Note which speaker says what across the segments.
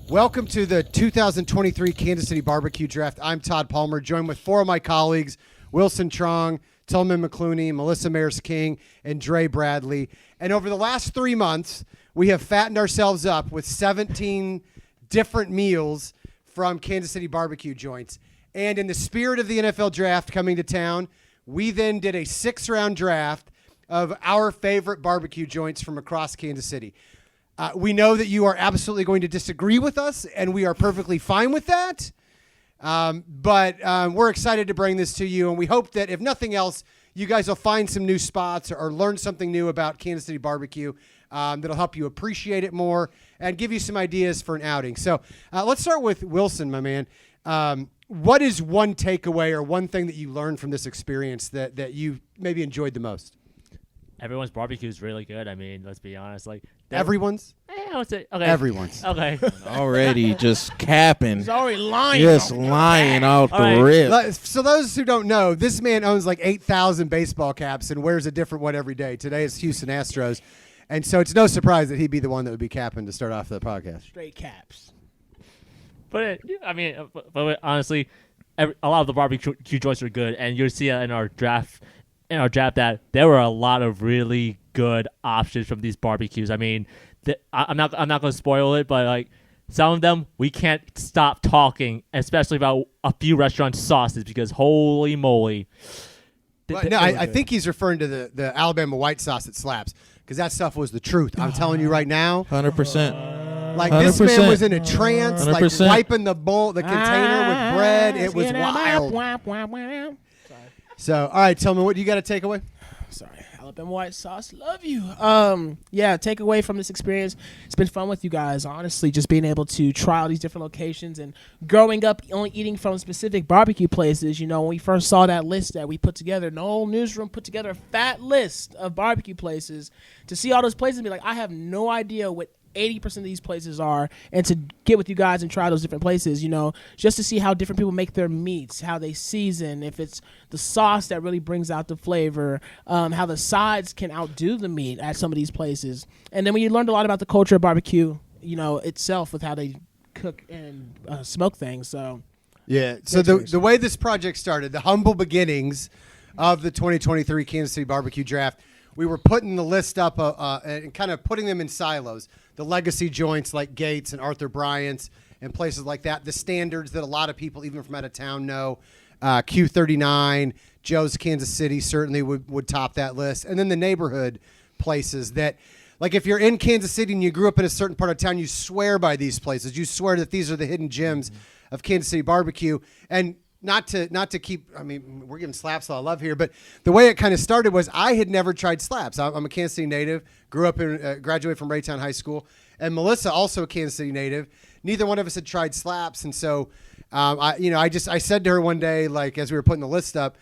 Speaker 1: Welcome to the 2023 Kansas City BBQ Draft. I'm Tod Palmer, joined with four of my colleagues, Wilson Truong, Tillman McClunie, Melissa Mairs-King, and Dre Bradley. And over the last 3 months, we have fattened ourselves up with 17 different meals from Kansas City BBQ joints. And in the spirit of the NFL draft coming to town, we then did a 6-round draft of our favorite barbecue joints from across Kansas City. We know that you are absolutely going to disagree with us, and we are perfectly fine with that. But we're excited to bring this to you, and we hope that, if nothing else, you guys will find some new spots or learn something new about Kansas City BBQ that'll help you appreciate it more and give you some ideas for an outing. So let's start with Wilson, my man. What is one takeaway or one thing that you learned from this experience that you maybe enjoyed the most?
Speaker 2: Everyone's barbecue is really good. I mean, let's be honest. Like
Speaker 1: everyone's?
Speaker 2: I would say okay.
Speaker 1: Everyone's.
Speaker 2: Okay.
Speaker 3: Already just capping.
Speaker 4: He's already lying.
Speaker 3: Just lying out
Speaker 2: All
Speaker 3: the
Speaker 2: right.
Speaker 3: rip.
Speaker 1: So those who don't know, this man owns like 8,000 baseball caps and wears a different one every day. Today is Houston Astros. And so it's no surprise that he'd be the one that would be capping to start off the podcast.
Speaker 4: Straight caps.
Speaker 2: But honestly, a lot of the barbecue joints are good, and you'll see in our draft. That there were a lot of really good options from these barbecues. I mean, I'm not going to spoil it, but like some of them we can't stop talking, especially about a few restaurant sauces, because holy moly.
Speaker 1: I think he's referring to the Alabama white sauce that slaps, because that stuff was the truth. I'm telling you right now.
Speaker 3: 100%.
Speaker 1: Like, this man was in a trance,
Speaker 3: 100%.
Speaker 1: like wiping the container with bread. It was wild. So, all right, Tillman, what do you got to take away?
Speaker 4: Sorry, Alabama white sauce. Love you. Yeah, take away from this experience. It's been fun with you guys, honestly, just being able to try all these different locations and growing up only eating from specific barbecue places. You know, when we first saw that list that we put together, the whole newsroom put together a fat list of barbecue places, to see all those places and be like, I have no idea what 80% of these places are, and to get with you guys and try those different places, you know, just to see how different people make their meats, how they season, if it's the sauce that really brings out the flavor, how the sides can outdo the meat at some of these places. And then we learned a lot about the culture of barbecue, you know, itself, with how they cook and smoke things. So
Speaker 1: yeah, so the way this project started, the humble beginnings of the 2023 Kansas City BBQ Draft, we were putting the list up and kind of putting them in silos. The legacy joints like Gates and Arthur Bryant's and places like that. The standards that a lot of people, even from out of town, know. Q39, Joe's Kansas City certainly would top that list. And then the neighborhood places that, like, if you're in Kansas City and you grew up in a certain part of town, you swear by these places. You swear that these are the hidden gems of Kansas City barbecue. And not to keep, I mean, we're giving slaps a lot of love here, but the way it kind of started was I had never tried slaps. I'm a Kansas City native, grew up in, graduated from Raytown High School, and Melissa, also a Kansas City native. Neither one of us had tried slaps, and so, I said to her one day, like, as we were putting the list up,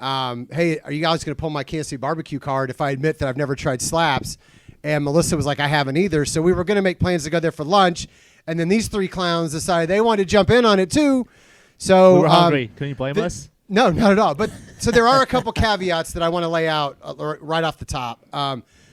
Speaker 1: hey, are you guys going to pull my Kansas City barbecue card if I admit that I've never tried slaps? And Melissa was like, I haven't either. So we were going to make plans to go there for lunch, and then these three clowns decided they wanted to jump in on it too. So
Speaker 2: we were hungry. Can you blame us?
Speaker 1: No, not at all. But so there are a couple caveats that I want to lay out right off the top.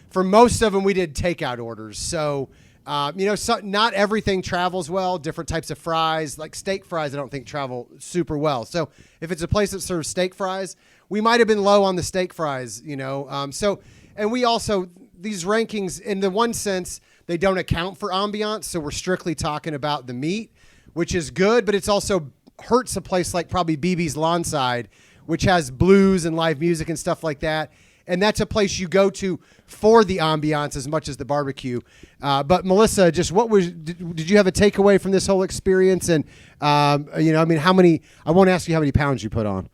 Speaker 1: For most of them, we did takeout orders. So, not everything travels well. Different types of fries, like steak fries, I don't think travel super well. So if it's a place that serves steak fries, we might have been low on the steak fries, and we also, these rankings, in the one sense, they don't account for ambiance. So we're strictly talking about the meat, which is good, but it's also hurts a place like probably BB's Lawnside, which has blues and live music and stuff like that. And that's a place you go to for the ambiance as much as the barbecue. But Melissa, just did you have a takeaway from this whole experience? And, how many, I won't ask you how many pounds you put on.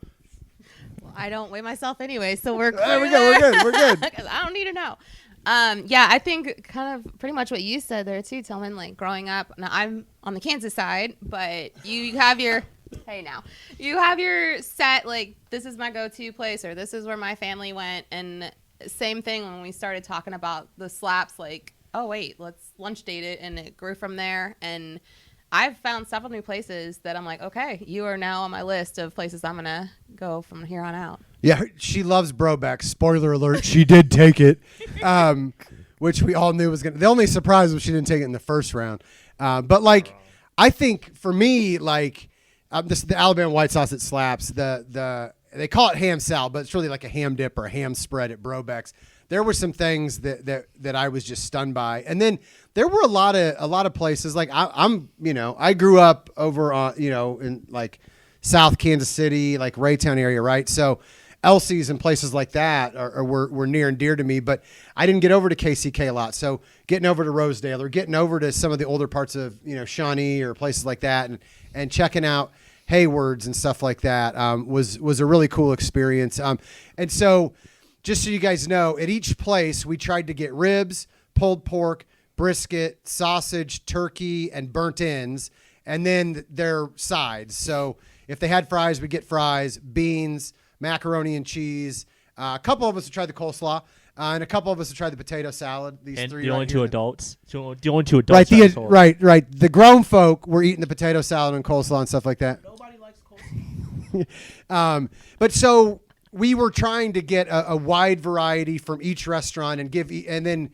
Speaker 5: Well, I don't weigh myself anyway, so we're
Speaker 1: There we go. We're good.
Speaker 5: I don't need to know. I think kind of pretty much what you said there too, Tillman, like growing up. Now I'm on the Kansas side, but you have your you have your set, like, this is my go-to place, or this is where my family went. And same thing when we started talking about the slaps, like, oh wait, let's lunch date it, and it grew from there. And I've found several new places that I'm like, okay, you are now on my list of places I'm gonna go from here on out.
Speaker 1: Yeah, she loves Brobeck. Spoiler alert, she did take it, which we all knew was going to. The only surprise was she didn't take it in the first round. But, like, I think for me, like the Alabama white sauce that slaps. They call it ham salad, but it's really like a ham dip or a ham spread at Brobeck's. There were some things that I was just stunned by, and then there were a lot of places. Like I grew up over in like South Kansas City, like Raytown area, right? So Elsie's and places like that were near and dear to me, but I didn't get over to KCK a lot. So getting over to Rosedale or getting over to some of the older parts of Shawnee or places like that, and checking out Hayward's and stuff like that was a really cool experience. And so, just so you guys know, at each place we tried to get ribs, pulled pork, brisket, sausage, turkey, and burnt ends, and then their sides. So if they had fries, we get fries, beans, macaroni and cheese. A couple of us have tried the coleslaw, and a couple of us have tried the potato salad. These
Speaker 2: And
Speaker 1: three
Speaker 2: the
Speaker 1: right
Speaker 2: only
Speaker 1: here.
Speaker 2: two adults. The only two adults.
Speaker 1: Right,
Speaker 2: household.
Speaker 1: right. The grown folk were eating the potato salad and coleslaw and stuff like that.
Speaker 4: Nobody likes coleslaw.
Speaker 1: But so we were trying to get a wide variety from each restaurant and and then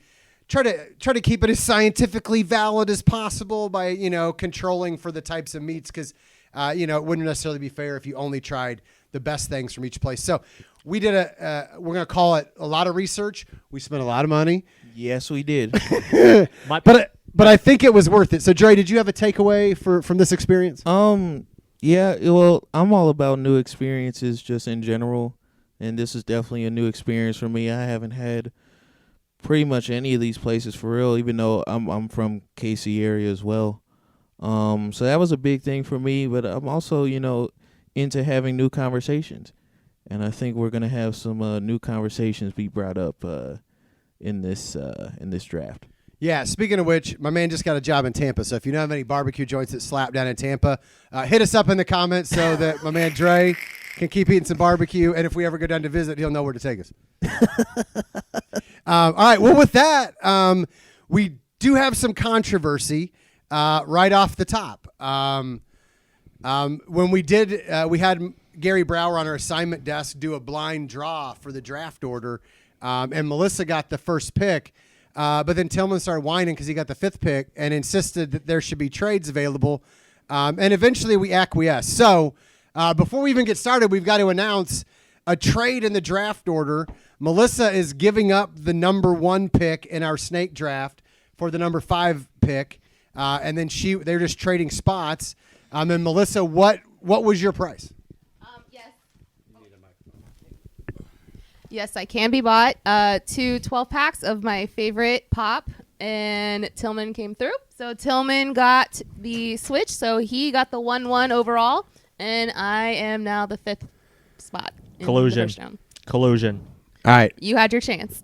Speaker 1: try to keep it as scientifically valid as possible by controlling for the types of meats, because it wouldn't necessarily be fair if you only tried the best things from each place. So we did we're gonna call it a lot of research. We spent a lot of money.
Speaker 3: Yes, we did.
Speaker 1: But I think it was worth it. So Dre, did you have a takeaway from this experience?
Speaker 3: Yeah, well, I'm all about new experiences just in general, and this is definitely a new experience for me. I haven't had pretty much any of these places for real, even though I'm from KC area as well. So that was a big thing for me, but I'm also, into having new conversations. And I think we're going to have some new conversations be brought up in this draft.
Speaker 1: Yeah, speaking of which, my man just got a job in Tampa. So if you know of any barbecue joints that slap down in Tampa, hit us up in the comments so that my man Dre can keep eating some barbecue. And if we ever go down to visit, he'll know where to take us. All right. Well, with that, we do have some controversy right off the top. When we had Gary Brower on our assignment desk do a blind draw for the draft order, and Melissa got the first pick. But then Tillman started whining because he got the fifth pick and insisted that there should be trades available. And eventually we acquiesced. So before we even get started, we've got to announce a trade in the draft order. Melissa is giving up the number 1 pick in our snake draft for the number 5 pick. And then they're just trading spots. And Melissa, what was your price?
Speaker 5: Yes, I can be bought. 2 12-packs of my favorite pop, and Tillman came through. So Tillman got the switch, so he got the 1-1 overall, and I am now the 5th spot. In the first round.
Speaker 2: Collusion.
Speaker 1: All right.
Speaker 5: You had your chance.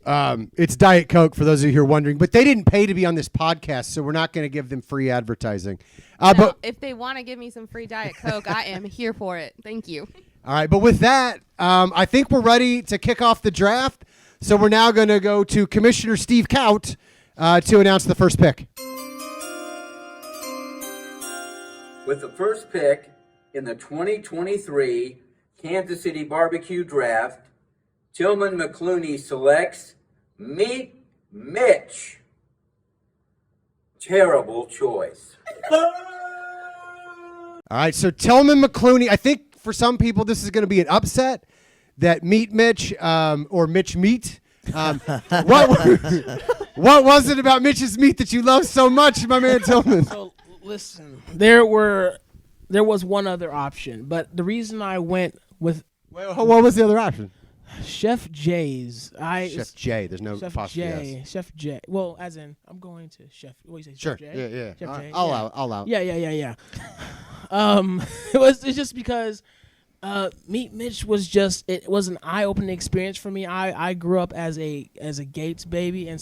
Speaker 1: It's Diet Coke, for those of you who are wondering. But they didn't pay to be on this podcast, so we're not going to give them free advertising. But
Speaker 5: if they want to give me some free Diet Coke, I am here for it. Thank you.
Speaker 1: All right, but with that, I think we're ready to kick off the draft. So we're now going to go to Commissioner Steve Kaut to announce the first pick.
Speaker 6: With the first pick in the 2023 Kansas City BBQ Draft, Tillman McClunie selects Meat Mitch. Terrible choice.
Speaker 1: All right, so Tillman McClunie, I think for some people this is going to be an upset that Meat Mitch or Mitch Meat. What was it about Mitch's meat that you love so much, my man Tillman?
Speaker 4: So listen, there was one other option, but the reason I went with
Speaker 1: What was the other option?
Speaker 4: Chef J's.
Speaker 1: Chef J. There's no
Speaker 4: Chef
Speaker 1: apostrophe
Speaker 4: J.
Speaker 1: S.
Speaker 4: Chef J. Well, as in, I'm going to Chef. What do you say?
Speaker 1: Sure.
Speaker 4: Chef J?
Speaker 1: Yeah.
Speaker 4: Chef J.
Speaker 1: I'll allow it.
Speaker 4: Yeah. It's just because Meat Mitch was an eye-opening experience for me. I grew up as a Gates baby, and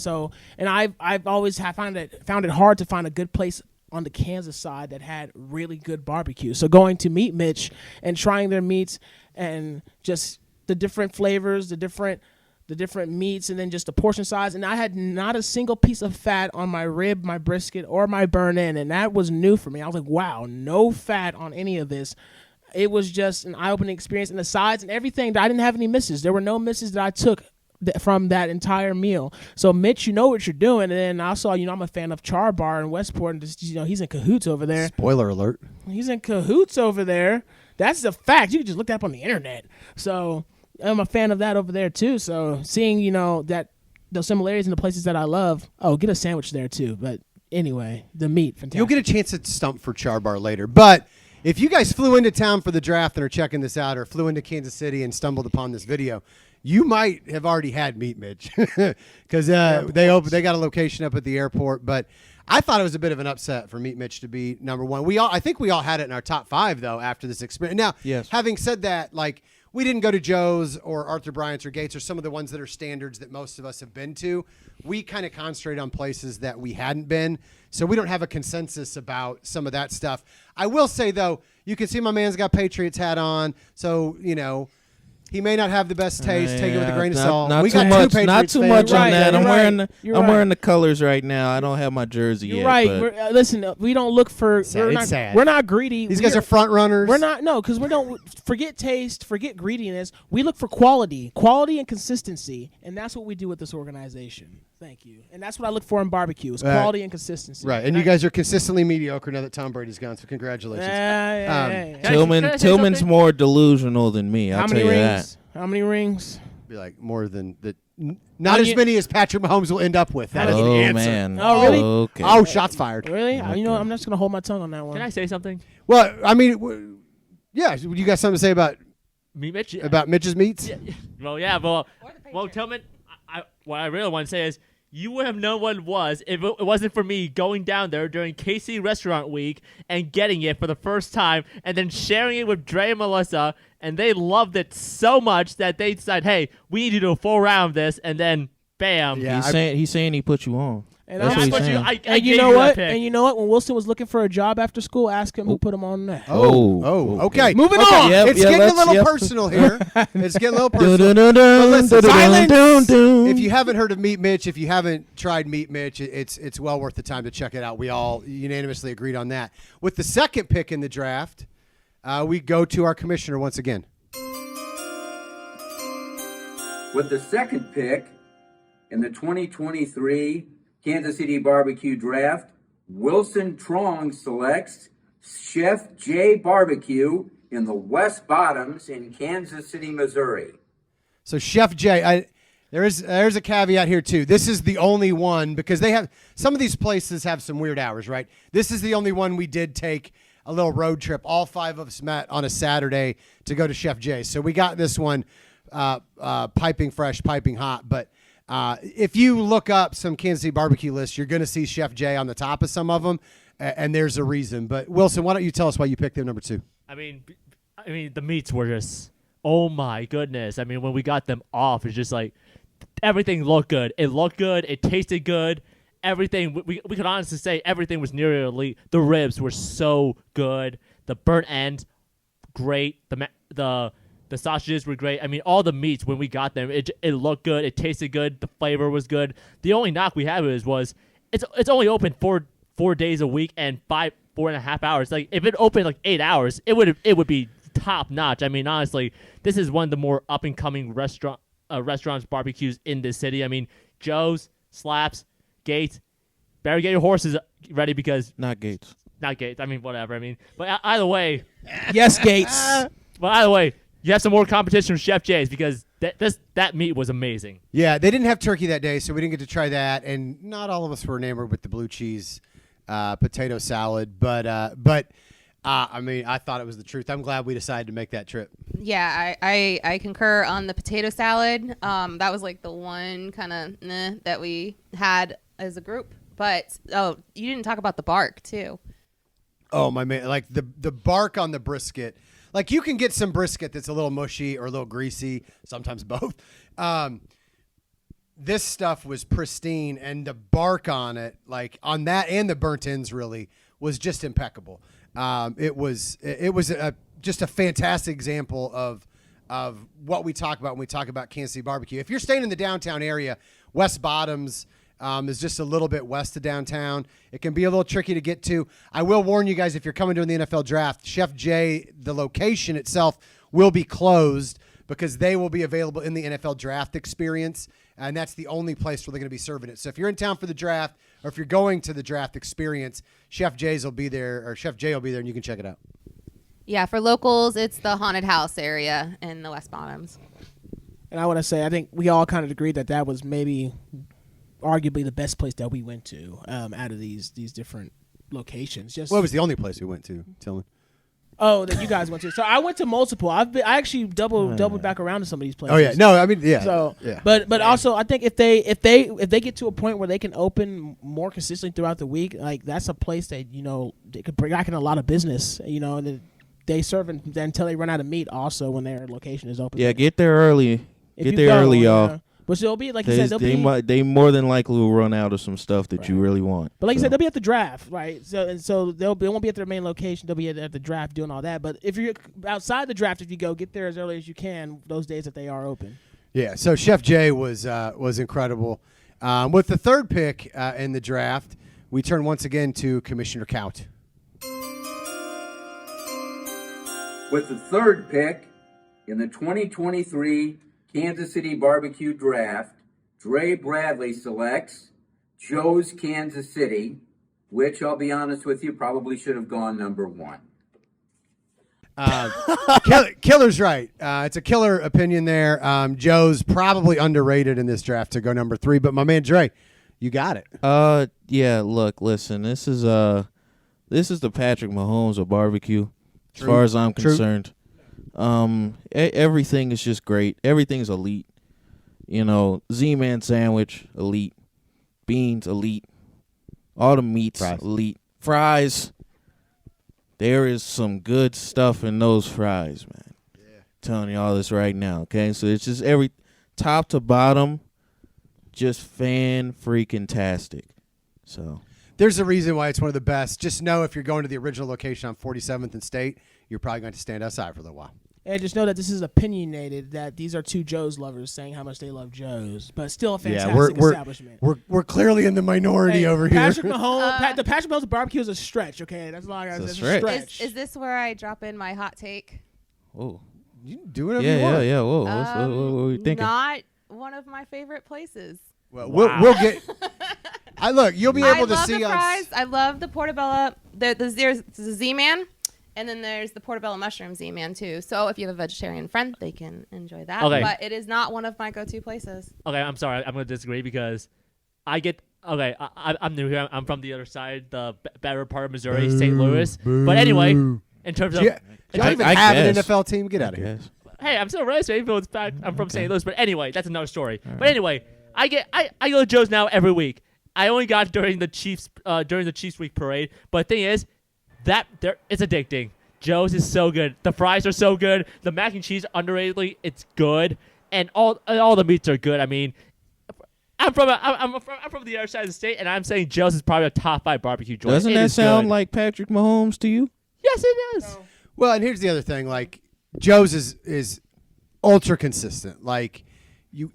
Speaker 4: I've always found it hard to find a good place on the Kansas side that had really good barbecue. So going to Meat Mitch and trying their meats and just the different flavors, the different meats, and then just the portion size. And I had not a single piece of fat on my rib, my brisket, or my burn-in, and that was new for me. I was like, wow, no fat on any of this. It was just an eye-opening experience. And the sides and everything, I didn't have any misses. There were no misses that I took from that entire meal. So Mitch, you know what you're doing. And then also, I'm a fan of Char Bar in Westport, and just, he's in cahoots over there.
Speaker 1: Spoiler alert.
Speaker 4: He's in cahoots over there. That's a fact. You can just look that up on the internet. So I'm a fan of that over there too. So seeing, that those similarities in the places that I love. Oh, get a sandwich there too. But anyway, the meat, fantastic.
Speaker 1: You'll get a chance to stump for Char Bar later. But if you guys flew into town for the draft and are checking this out, or flew into Kansas City and stumbled upon this video, you might have already had Meat Mitch because they got a location up at the airport. But I thought it was a bit of an upset for Meat Mitch to be number one. I think we all had it in our top 5 though after this experience. Now,
Speaker 3: yes.
Speaker 1: Having said that, like, we didn't go to Joe's or Arthur Bryant's or Gates or some of the ones that are standards that most of us have been to. We kind of concentrate on places that we hadn't been, so we don't have a consensus about some of that stuff. I will say, though, you can see my man's got Patriots hat on, so, he may not have the best taste. Take it with a grain of salt.
Speaker 3: Not
Speaker 1: We
Speaker 3: too
Speaker 1: got
Speaker 3: much.
Speaker 1: two
Speaker 3: Not
Speaker 1: Patriots
Speaker 3: too
Speaker 1: fans.
Speaker 3: much on
Speaker 4: Right,
Speaker 3: that.
Speaker 4: you're
Speaker 3: I'm
Speaker 4: right.
Speaker 3: wearing wearing the colors right now. I don't have my jersey
Speaker 4: You're
Speaker 3: yet.
Speaker 4: right.
Speaker 3: but-
Speaker 4: Listen, we don't look for.
Speaker 1: Sad.
Speaker 4: We're
Speaker 1: It's
Speaker 4: not.
Speaker 1: sad.
Speaker 4: We're not greedy.
Speaker 1: These guys are front runners.
Speaker 4: We're not. No, because we don't forget taste, forget greediness. We look for quality and consistency, and that's what we do with this organization. Thank you. And that's what I look for in barbecue: is quality and consistency.
Speaker 1: Right, and you guys are consistently mediocre now that Tom Brady's gone, so congratulations.
Speaker 2: Can I say
Speaker 3: Tillman's
Speaker 2: something?
Speaker 3: more delusional than me. I'll
Speaker 4: How
Speaker 3: tell
Speaker 4: many
Speaker 3: you
Speaker 4: rings?
Speaker 3: that.
Speaker 4: How many rings?
Speaker 1: Be like more than the. Not as many as Patrick Mahomes will end up with. That is the
Speaker 3: Oh
Speaker 1: answer.
Speaker 3: man.
Speaker 4: Oh, really?
Speaker 3: Okay.
Speaker 1: Oh, shots fired.
Speaker 4: Really? I'm just gonna hold my tongue on that one.
Speaker 2: Can I say something?
Speaker 1: Well, I mean, yeah. You got something to say about
Speaker 2: Mitch?
Speaker 1: Mitch's meats?
Speaker 2: Yeah. Well, Tillman, what I really want to say is you would have known what it was if it wasn't for me going down there during KC Restaurant Week and getting it for the first time and then sharing it with Dre and Melissa, and they loved it so much that they decided, hey, we need to do a full round of this, and then bam.
Speaker 1: Yeah.
Speaker 3: He's saying he put you on.
Speaker 4: And
Speaker 3: That's
Speaker 4: I'm-
Speaker 3: what he's saying.
Speaker 2: I
Speaker 4: And you
Speaker 2: gave
Speaker 4: know
Speaker 2: that
Speaker 4: what?
Speaker 2: pick.
Speaker 4: And you know what? When Wilson was looking for a job after school, ask him who put him on there.
Speaker 1: Okay.
Speaker 4: Moving
Speaker 1: Okay.
Speaker 4: on.
Speaker 3: Yep,
Speaker 1: It's
Speaker 3: yeah,
Speaker 1: getting a
Speaker 3: let's-
Speaker 1: little
Speaker 3: yep.
Speaker 1: personal here. It's getting a little
Speaker 3: Dun,
Speaker 1: personal.
Speaker 3: dun, dun,
Speaker 1: But
Speaker 3: dun,
Speaker 1: listen,
Speaker 3: dun, dun, dun, dun.
Speaker 1: If you haven't heard of Meat Mitch, if you haven't tried Meat Mitch, it's well worth the time to check it out. We all unanimously agreed on that. With the second pick in the draft, we go to our commissioner once again.
Speaker 6: With the second pick in the 2023 Kansas City BBQ Draft, Wilson Truong selects Chef J BBQ in the West Bottoms in Kansas City, Missouri.
Speaker 1: So Chef J, there's a caveat here too. This is the only one because they have some of these places have some weird hours, right? This is the only one we did take a little road trip. All 5 of us met on a Saturday to go to Chef J. So we got this one piping fresh, piping hot. But if you look up some Kansas City barbecue lists, you're going to see Chef J on the top of some of them, and there's a reason. But Wilson, why don't you tell us why you picked them number 2?
Speaker 2: I mean, the meats were just, oh my goodness. I mean, when we got them off, it's just like everything looked good. It looked good. It tasted good. Everything, we could honestly say everything was nearly elite. The ribs were so good. The burnt end, great. The sausages were great. I mean, all the meats, when we got them, it looked good. It tasted good. The flavor was good. The only knock we had was it's only open 4 days a week and 4.5 hours. Like, if it opened like 8 hours, it would be top notch. I mean, honestly, this is one of the more up and coming restaurants, barbecues in this city. I mean, Joe's, Slaps, Gates. Better get your horses ready because
Speaker 3: Not Gates.
Speaker 2: not Gates. I mean, whatever. I mean, but either way,
Speaker 4: Yes, Gates.
Speaker 2: but either way, you have some more competition with Chef J's because that meat was amazing.
Speaker 1: Yeah, they didn't have turkey that day, so we didn't get to try that. And not all of us were enamored with the blue cheese potato salad. But I mean, I thought it was the truth. I'm glad we decided to make that trip.
Speaker 5: Yeah, I concur on the potato salad. That was like the one kind of that we had as a group. But you didn't talk about the bark too.
Speaker 1: Oh my man, like the bark on the brisket. Like, you can get some brisket that's a little mushy or a little greasy, sometimes both. This stuff was pristine, and the bark on it, like on that and the burnt ends, really was just impeccable. It was just a fantastic example of what we talk about when we talk about Kansas City barbecue. If you're staying in the downtown area, West Bottoms is just a little bit west of downtown. It can be a little tricky to get to. I will warn you guys, if you're coming during the NFL draft, Chef J, the location itself will be closed because they will be available in the NFL draft experience, and that's the only place where they're going to be serving it. So if you're in town for the draft, or if you're going to the draft experience, Chef Jay will be there, and you can check it out.
Speaker 5: Yeah, for locals, it's the haunted house area in the West Bottoms.
Speaker 4: And I want to say, I think we all kind of agreed that was maybe arguably the best place that we went to out of these different locations. Just
Speaker 1: What was the only place we went to, Tillman?
Speaker 4: Oh, that you guys went to. So I went to multiple. I actually doubled back around to some of these places.
Speaker 1: Oh yeah, no, I mean yeah.
Speaker 4: So
Speaker 1: yeah.
Speaker 4: but also I think if they get to a point where they can open more consistently throughout the week, like that's a place that they could bring back in a lot of business. And they serve until they run out of meat. Also, when their location is open.
Speaker 3: Yeah, get there early.
Speaker 4: If
Speaker 3: Get
Speaker 4: you
Speaker 3: there
Speaker 4: go,
Speaker 3: early, y'all.
Speaker 4: yeah. But they'll be like you said,
Speaker 3: They more than likely will run out of some stuff that you really want.
Speaker 4: But like you said, they'll be at the draft, right? So they won't be at their main location. They'll be at the draft doing all that. But if you're outside the draft, if you go, get there as early as you can those days that they are open.
Speaker 1: Yeah. So Chef Jay was incredible. With the third pick in the draft, we turn once again to Commissioner Count.
Speaker 6: With the third pick in the 2023 Kansas City BBQ Draft, Dre Bradley selects Joe's Kansas City, which I'll be honest with you, probably should have gone number 1.
Speaker 1: Killer's right. It's a killer opinion there. Joe's probably underrated in this draft to go number 3, but my man Dre, you got it.
Speaker 3: Yeah. Look, listen. This is the Patrick Mahomes of barbecue, as far as I'm concerned. Everything is just great. Everything's elite. Z-Man sandwich, elite. Beans, elite. All the meats, elite. Fries. There is some good stuff in those fries, man. Yeah. Telling you all this right now, okay? So it's just every top to bottom, just fan-freaking-tastic. So
Speaker 1: there's a reason why it's one of the best. Just know if you're going to the original location on 47th and State, you're probably going to stand outside for a little while.
Speaker 4: And just know that this is opinionated, that these are two Joe's lovers saying how much they love Joe's, but still a fantastic establishment.
Speaker 1: We're clearly in the minority over here.
Speaker 4: Patrick Mahomes, the Patrick Mahomes barbecue is a stretch, okay? That's all I got to say. It's a stretch.
Speaker 5: Is this where I drop in my hot take?
Speaker 3: Whoa.
Speaker 1: You can do whatever you want.
Speaker 3: Yeah. Whoa. What were you thinking?
Speaker 5: Not one of my favorite places.
Speaker 1: Well, we'll get. You'll be able to see
Speaker 5: I love the fries. I love the portobello. There's the Z-Man. And then there's the portobello mushroom Z-Man, too. So if you have a vegetarian friend, they can enjoy that.
Speaker 2: Okay.
Speaker 5: But it is not one of my go-to places.
Speaker 2: Okay, I'm sorry. I'm going to disagree because I'm new here. I'm from the other side, the better part of Missouri, St. Louis. But anyway, in terms of...
Speaker 1: Do you even have an NFL team? Get out of here.
Speaker 2: Hey, I'm still raised, even though it's back. I'm from St. Louis. But anyway, that's another story. Right. But anyway, I go to Joe's now every week. I only got during the Chiefs week parade. But the thing is, it's addicting. Joe's is so good. The fries are so good. The mac and cheese, underratedly, it's good, and all the meats are good. I mean, I'm from the other side of the state, and I'm saying Joe's is probably a top 5 barbecue joint.
Speaker 3: Doesn't that sound like Patrick Mahomes to you?
Speaker 2: Yes, it does. No.
Speaker 1: Well, and here's the other thing: like Joe's is ultra consistent. Like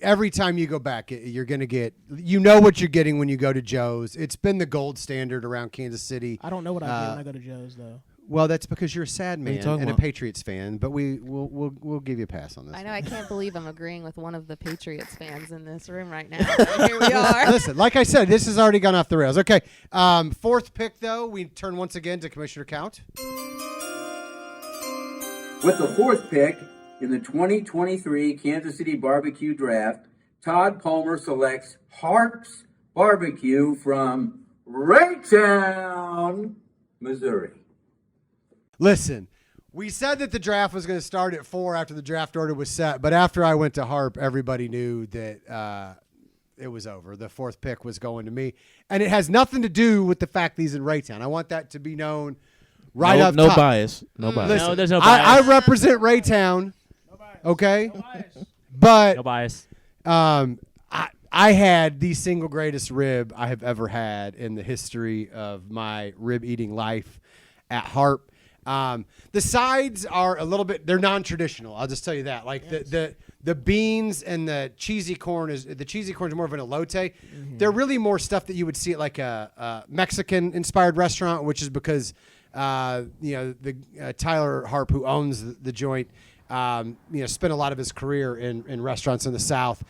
Speaker 1: every time you go back, you're gonna get what you're getting when you go to Joe's. It's been the gold standard around Kansas City.
Speaker 4: I don't know what I get when I go to Joe's though.
Speaker 1: Well, that's because you're a sad man and a Patriots fan, but we'll give you a pass on this.
Speaker 5: I know. I can't believe I'm agreeing with one of the Patriots fans in this room right now. Here we are.
Speaker 1: Listen, like I said, this has already gone off the rails. Okay, fourth pick, though, we turn once again to Commissioner Count.
Speaker 6: With the fourth pick in the 2023 Kansas City BBQ Draft, Tod Palmer selects Harp BBQ from Raytown, Missouri.
Speaker 1: Listen, we said that the draft was going to start at 4 after the draft order was set, but after I went to Harp, everybody knew that it was over. The fourth pick was going to me, and it has nothing to do with the fact that he's in Raytown. I want that to be known right up top.
Speaker 3: No bias. No bias.
Speaker 1: Listen,
Speaker 2: no, there's no bias.
Speaker 1: I represent Raytown, okay?
Speaker 4: No bias.
Speaker 1: But
Speaker 2: no bias.
Speaker 1: I had the single greatest rib I have ever had in the history of my rib-eating life at Harp. The sides are a little bit, they're non-traditional. I'll just tell you that. Like the beans and the cheesy corn is more of an elote. Mm-hmm. They're really more stuff that you would see at like a Mexican inspired restaurant, which is because, Tyler Harp, who owns the joint, spent a lot of his career in restaurants in the South.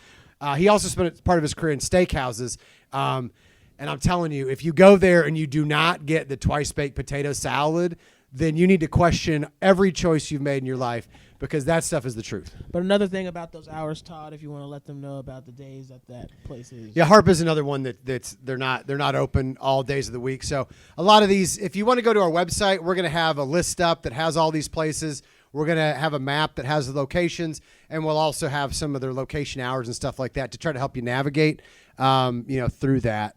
Speaker 1: He also spent part of his career in steakhouses. And I'm telling you, if you go there and you do not get the twice baked potato salad, then you need to question every choice you've made in your life, because that stuff is the truth.
Speaker 4: But another thing about those hours, Todd, if you want to let them know about the days that place is.
Speaker 1: Yeah, Harp is another one that's they're not open all days of the week. So a lot of these, if you want to go to our website, we're going to have a list up that has all these places. We're going to have a map that has the locations, and we'll also have some of their location hours and stuff like that to try to help you navigate, through that.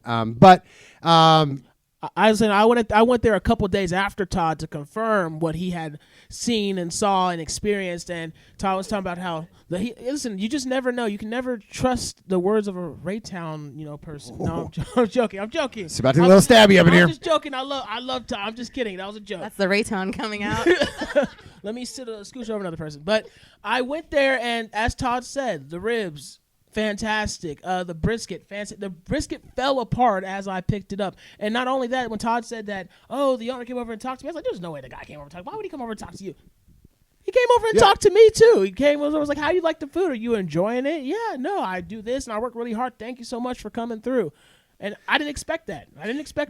Speaker 4: I was saying I went there a couple days after Todd to confirm what he had seen and saw and experienced, and Todd was talking about how listen, you just never know. You can never trust the words of a Raytown, person. No, I'm joking.
Speaker 1: It's about to be a little stabby up in here.
Speaker 4: I'm just joking. I love Todd. I'm just kidding. That was a joke.
Speaker 5: That's the Raytown coming out.
Speaker 4: Let me scooch over another person. But I went there, and as Todd said, the ribs, fantastic. The brisket, fancy. The brisket fell apart as I picked it up. And not only that, when Todd said that, the owner came over and talked to me, I was like, there's no way the guy came over and talked. Why would he come over and talk to you? He came over and talked to me, too. He came over and was like, how you like the food? Are you enjoying it? Yeah, no, I do this, and I work really hard. Thank you so much for coming through. And I didn't expect that.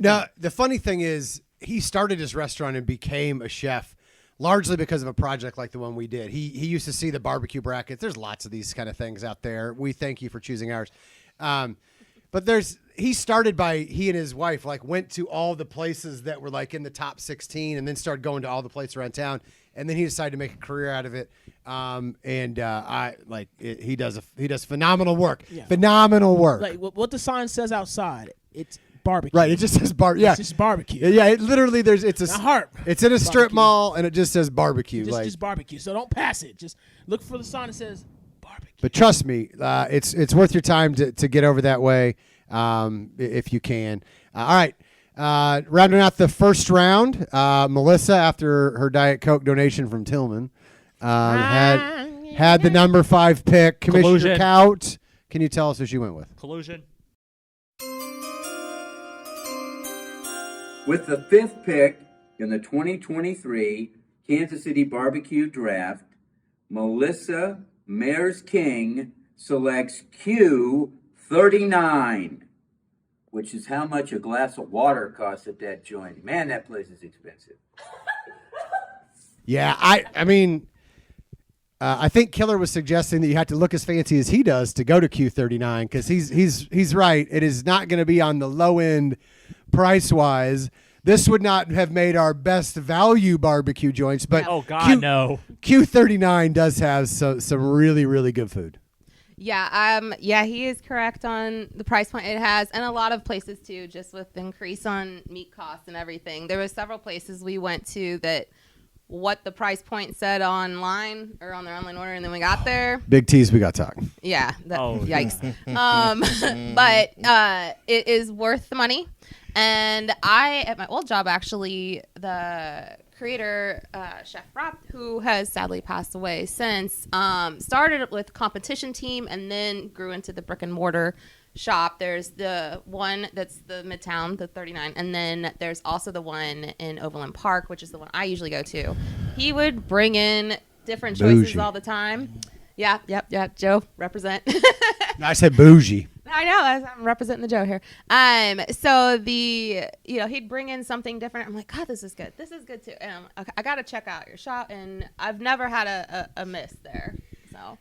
Speaker 1: Now, the funny thing is, he started his restaurant and became a chef largely because of a project like the one we did. He used to see the barbecue brackets. There's lots of these kind of things out there. We thank you for choosing ours. But he started by, he and his wife went to all the places that were in the top 16 and then started going to all the places around town. And then he decided to make a career out of it. He does phenomenal work. Yeah. Phenomenal work.
Speaker 4: Like what the sign says outside, it's barbecue.
Speaker 1: Right, it just says barbecue. Yeah,
Speaker 4: it's just barbecue.
Speaker 1: Yeah, it literally it's a
Speaker 4: Harp.
Speaker 1: It's in a strip mall and it just says barbecue.
Speaker 4: Just barbecue. So don't pass it. Just look for the sign that says barbecue.
Speaker 1: But trust me, it's worth your time to get over that way if you can. All right. Rounding out the first round, Melissa, after her Diet Coke donation from Tillman, had the number 5 pick. Commissioner Kaut, can you tell us who she went with?
Speaker 2: Collusion.
Speaker 6: With the 5th pick in the 2023 Kansas City BBQ Draft, Melissa Mairs-King selects Q39, which is how much a glass of water costs at that joint. Man, that place is expensive.
Speaker 1: Yeah, I think Killer was suggesting that you have to look as fancy as he does to go to Q39, because he's right. It is not going to be on the low end price-wise. This would not have made our best value barbecue joints, but
Speaker 2: no.
Speaker 1: Q39 does have some really, really good food.
Speaker 5: Yeah, he is correct on the price point it has, and a lot of places too, just with the increase on meat costs and everything. There were several places we went to that what the price point said online or on their online order, and then we got there.
Speaker 1: Big T's, we got talk.
Speaker 5: Yeah. Yikes. But it is worth the money. And at my old job, actually, the creator, Chef Rob, who has sadly passed away since, started with competition team and then grew into the brick and mortar shop. There's the one that's the Midtown, the 39, and then there's also the one in Overland Park, which is the one I usually go to. He would bring in different choices all the time. Yeah, Joe, represent.
Speaker 1: I said bougie.
Speaker 5: I know, I'm representing the Joe here. So he'd bring in something different. I'm like, God, this is good. This is good too. And I got to check out your shop, and I've never had a miss there. So.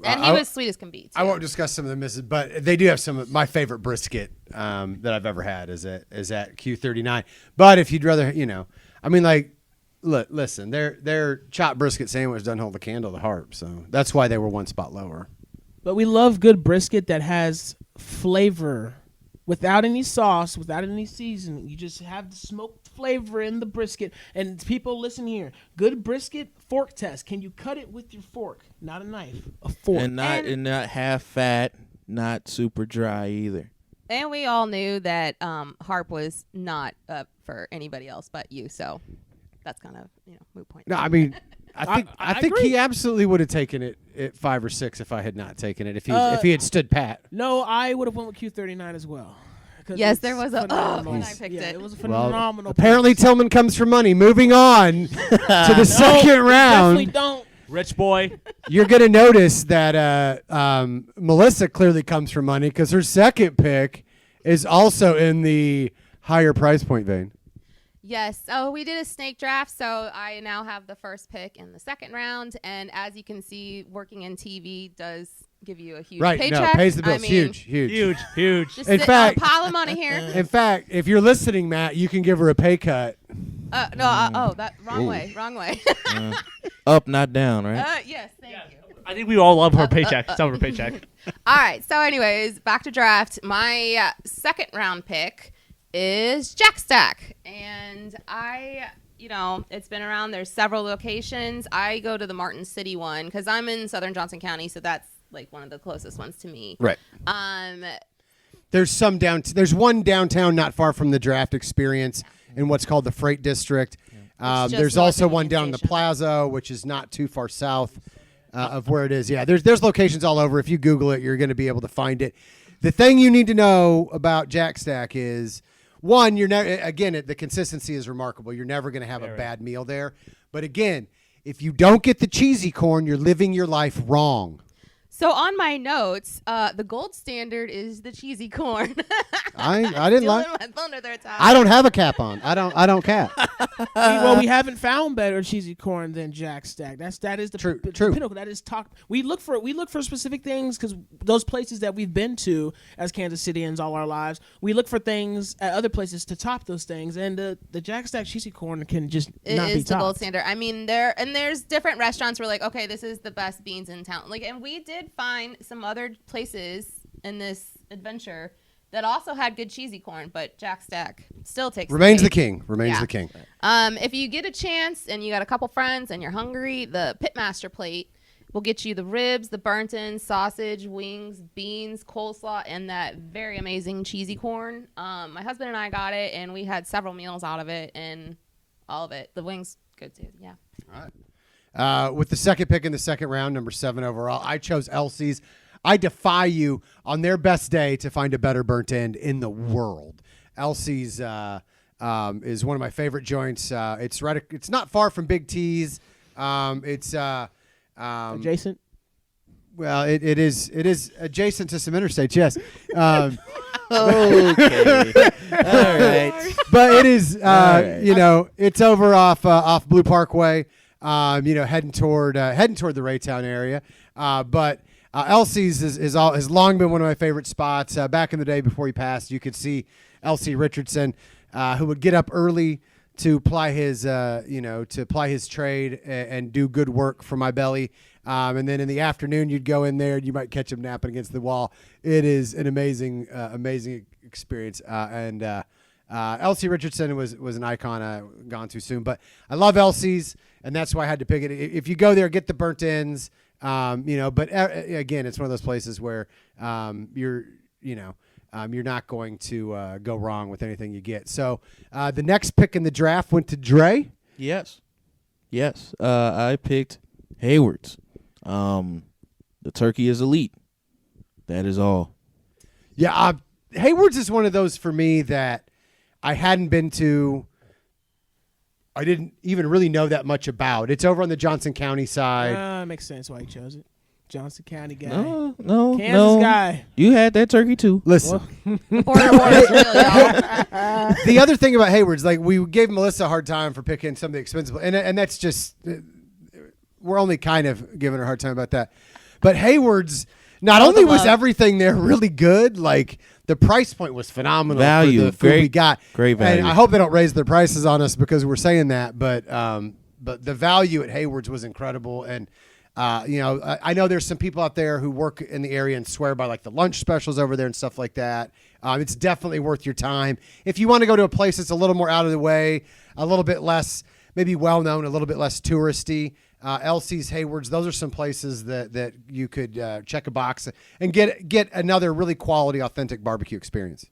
Speaker 5: And he was sweet as can be, too.
Speaker 1: I won't discuss some of the misses, but they do have some of my favorite brisket that I've ever had is at Q39. But if you'd rather, listen, their chopped brisket sandwich doesn't hold the candle to Harp, so that's why they were one spot lower.
Speaker 4: But we love good brisket that has flavor without any sauce, without any seasoning. You just have the smoked flavor in the brisket. And people, listen here. Good brisket fork test. Can you cut it with your fork? Not a knife. A fork.
Speaker 3: And not half fat, not super dry either.
Speaker 5: And we all knew that Harp was not up for anybody else but you. So that's kind of moot point.
Speaker 1: No, I think he absolutely would have taken it at 5 or 6 if I had not taken it. If he had stood pat.
Speaker 4: No, I would have went with Q39 as well.
Speaker 5: Yes, there was when I picked it.
Speaker 4: It was a phenomenal.
Speaker 1: Apparently, Tillman comes for money. Moving on to the second round.
Speaker 4: Definitely don't.
Speaker 2: Rich boy.
Speaker 1: You're going to notice that Melissa clearly comes from money because her second pick is also in the higher price point vein.
Speaker 5: Yes. So we did a snake draft. So I now have the first pick in the second round. And as you can see, working in TV does give you a huge paycheck.
Speaker 1: No, pays the bills.
Speaker 5: I mean,
Speaker 2: Huge.
Speaker 5: Just
Speaker 1: In
Speaker 5: sit
Speaker 1: fact-
Speaker 5: on a pile of money here.
Speaker 1: In fact, if you're listening, Matt, you can give her a pay cut.
Speaker 5: That wrong
Speaker 3: Ooh.
Speaker 5: way.
Speaker 3: Up, not down, right?
Speaker 5: Yes. Thank you.
Speaker 2: I think we all love her paycheck. Some of her paycheck.
Speaker 5: All right. So, anyways, back to draft. My second round pick is Jack Stack, and it's been around. There's several locations. I go to the Martin City one because I'm in Southern Johnson County, so that's like one of the closest ones to me.
Speaker 1: Right. There's there's one downtown not far from the draft experience in what's called the Freight District. There's also one down in the Plaza, which is not too far south of where it is. Yeah, there's locations all over. If you Google it, you're going to be able to find it. The thing you need to know about Jack Stack is, one, the consistency is remarkable. You're never going to have a bad meal there. But again, if you don't get the cheesy corn, you're living your life wrong.
Speaker 5: So on my notes, the gold standard is the cheesy corn.
Speaker 1: I didn't
Speaker 5: Stealing
Speaker 1: like.
Speaker 5: my thunder there, Todd.
Speaker 1: I don't have a cap on. I don't cap.
Speaker 4: We haven't found better cheesy corn than Jack Stack. That is the
Speaker 1: True.
Speaker 4: pinnacle. That is top. We look for specific things because those places that we've been to as Kansas Citians all our lives, we look for things at other places to top those things, and the Jack Stack cheesy corn can just not be
Speaker 5: It is the
Speaker 4: topped.
Speaker 5: gold standard. I mean, there's different restaurants where like, okay, this is the best beans in town. Like, and we did find some other places in this adventure that also had good cheesy corn, but Jack Stack still takes
Speaker 1: Remains
Speaker 5: the
Speaker 1: the king. Remains
Speaker 5: Yeah.
Speaker 1: the king.
Speaker 5: If you get a chance and you got a couple friends and you're hungry, the Pitmaster plate will get you the ribs, the burnt-in sausage, wings, beans, coleslaw, and that very amazing cheesy corn. My husband and I got it, and we had several meals out of it, and all of it. The wings, good too. Yeah.
Speaker 1: All right. With the second pick in the second round, number 7 overall, I chose Elsie's. I defy you on their best day to find a better burnt end in the world. Elsie's is one of my favorite joints. It's not far from Big T's. It's
Speaker 4: Adjacent.
Speaker 1: well, it is adjacent to some interstates. Yes.
Speaker 3: Okay. All right.
Speaker 1: But it is,
Speaker 3: right.
Speaker 1: it's over off Blue Parkway, heading toward the Raytown area. But Elsie's has long been one of my favorite spots. Back in the day before he passed, you could see Elsie Richardson, who would get up early to ply his trade and do good work for my belly. And then in the afternoon, you'd go in there and you might catch him napping against the wall. It is an amazing experience. And Elsie Richardson was an icon gone too soon. But I love Elsie's, and that's why I had to pick it. If you go there, get the burnt ends. But again, it's one of those places where you're not going to go wrong with anything you get. So the next pick in the draft went to Dre.
Speaker 3: Yes. I picked Hayward's. The turkey is elite. That is all.
Speaker 1: Yeah, Hayward's is one of those for me that I hadn't been to. I didn't even really know that much about. It's over on the Johnson County side.
Speaker 4: Makes sense why he chose it. Johnson County guy.
Speaker 3: No,
Speaker 4: Kansas guy.
Speaker 3: You had that turkey too.
Speaker 1: Listen,
Speaker 5: Border war is real, y'all.
Speaker 1: the other thing about Hayward's, like we gave Melissa a hard time for picking some of the expensive, and that's just we're only kind of giving her a hard time about that. But Hayward's, not only was everything there really good, like the price point was phenomenal
Speaker 3: Value,
Speaker 1: for the food we got.
Speaker 3: Great value.
Speaker 1: And I hope they don't raise their prices on us because we're saying that, but the value at Hayward's was incredible. And I know there's some people out there who work in the area and swear by like the lunch specials over there and stuff like that. It's definitely worth your time. If you want to go to a place that's a little more out of the way, a little bit less maybe well-known, a little bit less touristy, Elsie's, Hayward's, those are some places that you could check a box and get another really quality, authentic barbecue experience.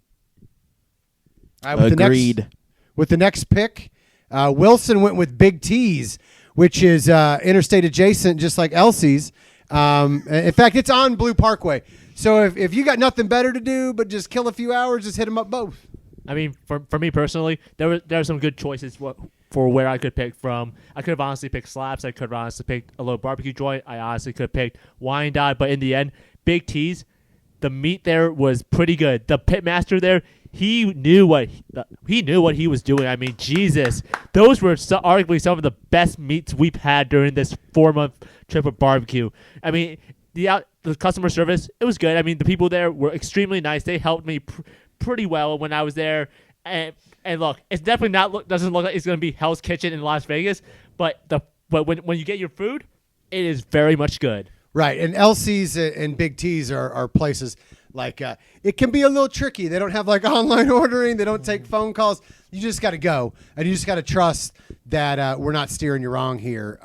Speaker 1: All right,
Speaker 3: Agreed.
Speaker 1: With the next pick, Wilson went with Big T's, which is interstate adjacent, just like Elsie's. In fact, it's on Blue Parkway. So if you got nothing better to do but just kill a few hours, just hit them up both.
Speaker 2: I mean, for me personally, there are some good choices for where I could pick from. I could have honestly picked Slaps. I could have honestly picked a little barbecue joint. I honestly could have picked Wyandotte. But in the end, Big T's, the meat there was pretty good. The pitmaster there, he knew what he was doing. I mean, Jesus, those were arguably some of the best meats we've had during this 4-month trip of barbecue. I mean, the customer service, it was good. I mean, the people there were extremely nice. They helped me pretty well when I was there. And look, it's definitely doesn't look like it's going to be Hell's Kitchen in Las Vegas, but when you get your food, it is very much good.
Speaker 1: Right, and LC's and Big T's are places like it can be a little tricky. They don't have like online ordering. They don't take phone calls. You just got to go, and you just got to trust that we're not steering you wrong here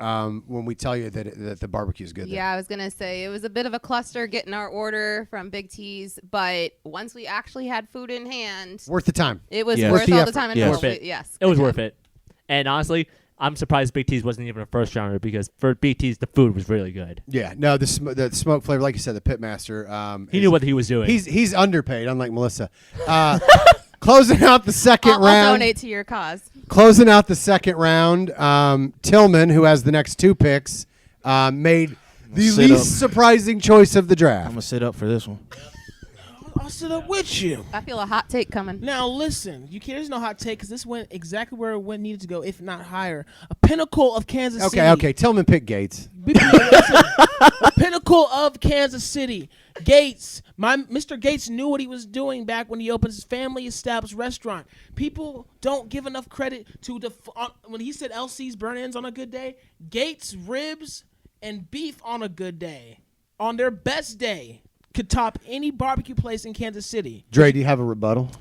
Speaker 1: when we tell you that the barbecue is good.
Speaker 5: Yeah, I was gonna say it was a bit of a cluster getting our order from Big T's, but once we actually had food in hand,
Speaker 1: Worth the time.
Speaker 5: it was
Speaker 3: Yes.
Speaker 5: worth
Speaker 1: Worth the
Speaker 5: all the
Speaker 1: effort.
Speaker 5: time and
Speaker 3: Yes.
Speaker 5: more.
Speaker 2: Worth it.
Speaker 5: Yes,
Speaker 2: It was
Speaker 5: good
Speaker 2: worth
Speaker 5: job.
Speaker 2: it. And honestly, I'm surprised Big T's wasn't even a first rounder because for Big T's, the food was really good.
Speaker 1: Yeah, no, the smoke flavor, like you said, the pitmaster.
Speaker 2: He knew what he was doing.
Speaker 1: He's underpaid, unlike Melissa. Closing out the 2nd
Speaker 5: I'll
Speaker 1: round.
Speaker 5: donate to your cause.
Speaker 1: Closing out the 2nd round, Tillman, who has the next 2 picks, made the
Speaker 3: Sit
Speaker 1: least
Speaker 3: up.
Speaker 1: surprising choice of the
Speaker 3: I'm
Speaker 1: draft.
Speaker 3: gonna sit up for this one.
Speaker 4: I'll sit up with you.
Speaker 5: I feel a hot take coming.
Speaker 4: Now listen, there's no hot take because this went exactly where it needed to go, if not higher. A pinnacle of Kansas City.
Speaker 1: Okay. Tillman picked Gates.
Speaker 4: A pinnacle of Kansas City. Gates, Mr. Gates knew what he was doing back when he opened his family-established restaurant. People don't give enough credit to when he said LC's burn-ins on a good day. Gates ribs and beef on a good day, on their best day, could top any barbecue place in Kansas City.
Speaker 1: Dre, do you have a rebuttal?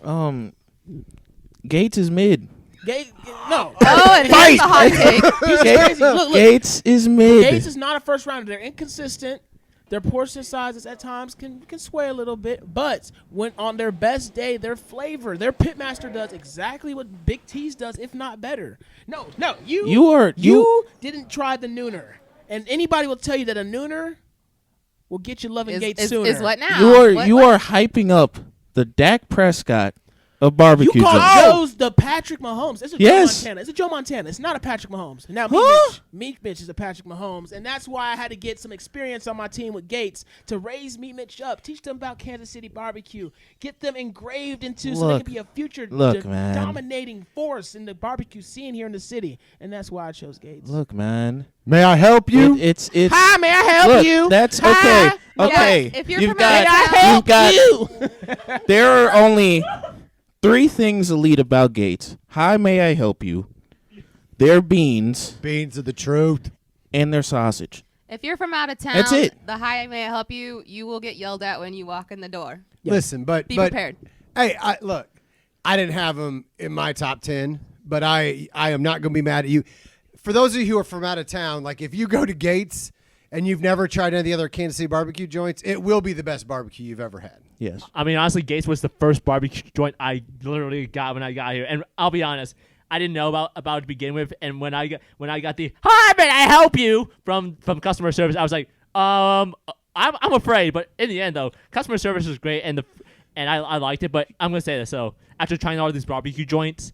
Speaker 3: Gates is mid.
Speaker 4: No.
Speaker 5: Oh, and that's a hot take.
Speaker 4: He's crazy. Look.
Speaker 3: Gates is mid.
Speaker 4: Gates is not a first rounder. They're inconsistent. Their portion sizes at times can sway a little bit, but when on their best day, their flavor, their pitmaster does exactly what Big T's does, if not better. No, you didn't try the nooner, and anybody will tell you that a nooner will get you loving Gates sooner.
Speaker 5: Is what now?
Speaker 3: You are hyping up the Dak Prescott of barbecue.
Speaker 4: You call
Speaker 3: joints.
Speaker 4: Joe's the Patrick Mahomes. It's a
Speaker 3: Yes.
Speaker 4: Joe Montana. It's a Joe Montana. It's not a Patrick Mahomes. Now, Meat Mitch is a Patrick Mahomes, and that's why I had to get some experience on my team with Gates to raise Meat Mitch up, teach them about Kansas City barbecue, get them engraved into so they can be a future
Speaker 3: man.
Speaker 4: dominating force in the barbecue scene here in the city, and that's why I chose Gates.
Speaker 3: Look, man.
Speaker 1: May I help you?
Speaker 3: It's
Speaker 4: Hi, may I help
Speaker 3: look,
Speaker 4: you?
Speaker 3: That's
Speaker 4: Hi.
Speaker 3: okay. Okay.
Speaker 5: If you're
Speaker 3: you've
Speaker 5: from
Speaker 3: got,
Speaker 5: out of town-
Speaker 3: you've got, there are only 3 things elite about Gates. Hi, may I help you? Their beans
Speaker 1: Beans of the truth.
Speaker 3: and their sausage.
Speaker 5: If you're from out of town,
Speaker 3: That's it.
Speaker 5: the hi may I help you, you will get yelled at when you walk in the door.
Speaker 1: Listen, but
Speaker 5: Be prepared.
Speaker 1: Hey, look, I didn't have them in my top 10, but I am not going to be mad at you. For those of you who are from out of town, like if you go to Gates and you've never tried any of the other Kansas City barbecue joints, it will be the best barbecue you've ever had.
Speaker 3: Yes.
Speaker 2: I mean, honestly, Gates was the first barbecue joint I literally got when I got here, and I'll be honest, I didn't know about it to begin with. And when I got the "Hi, may I help you" from customer service, I was like, I'm afraid. But in the end, though, customer service was great, and I liked it. But I'm gonna say this: so after trying all these barbecue joints,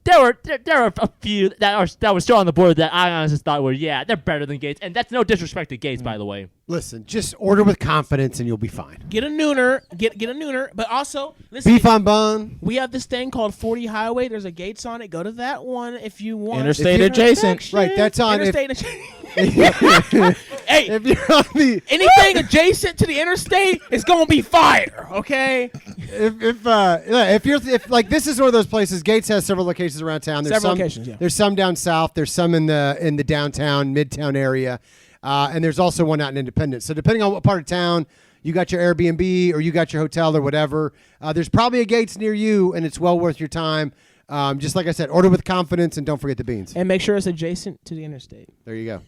Speaker 2: there were a few that were still on the board that I honestly thought were they're better than Gates, and that's no disrespect to Gates, by the way.
Speaker 1: Listen, just order with confidence and you'll be fine.
Speaker 4: Get a nooner, get a nooner, but also listen.
Speaker 1: Beef on bun.
Speaker 4: We have this thing called 40 Highway. There's a Gates on it. Go to that one if you want.
Speaker 3: Interstate
Speaker 1: If you-
Speaker 3: adjacent.
Speaker 1: Right, that's on.
Speaker 4: Interstate Hey,
Speaker 1: If you're on the
Speaker 4: anything adjacent to the interstate is gonna be fire. Okay.
Speaker 1: if like this is one of those places. Gates has several locations around town. There's
Speaker 4: Several
Speaker 1: some,
Speaker 4: locations, yeah.
Speaker 1: There's some down south. There's some in the downtown, midtown area, and there's also one out in Independence. So depending on what part of town you got your Airbnb or you got your hotel or whatever, there's probably a Gates near you, and it's well worth your time. Just like I said, order with confidence and don't forget the beans.
Speaker 4: And make sure it's adjacent to the interstate.
Speaker 1: There you go.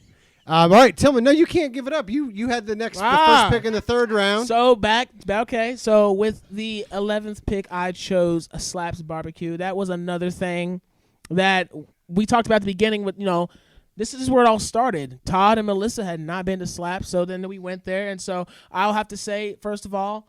Speaker 1: All right, Tillman. No, you can't give it up. You had the first pick in the 3rd round.
Speaker 4: So So with the 11th pick, I chose a Slaps barbecue. That was another thing that we talked about at the beginning. With this is where it all started. Tod and Melissa had not been to Slaps, so then we went there, and so I'll have to say, first of all,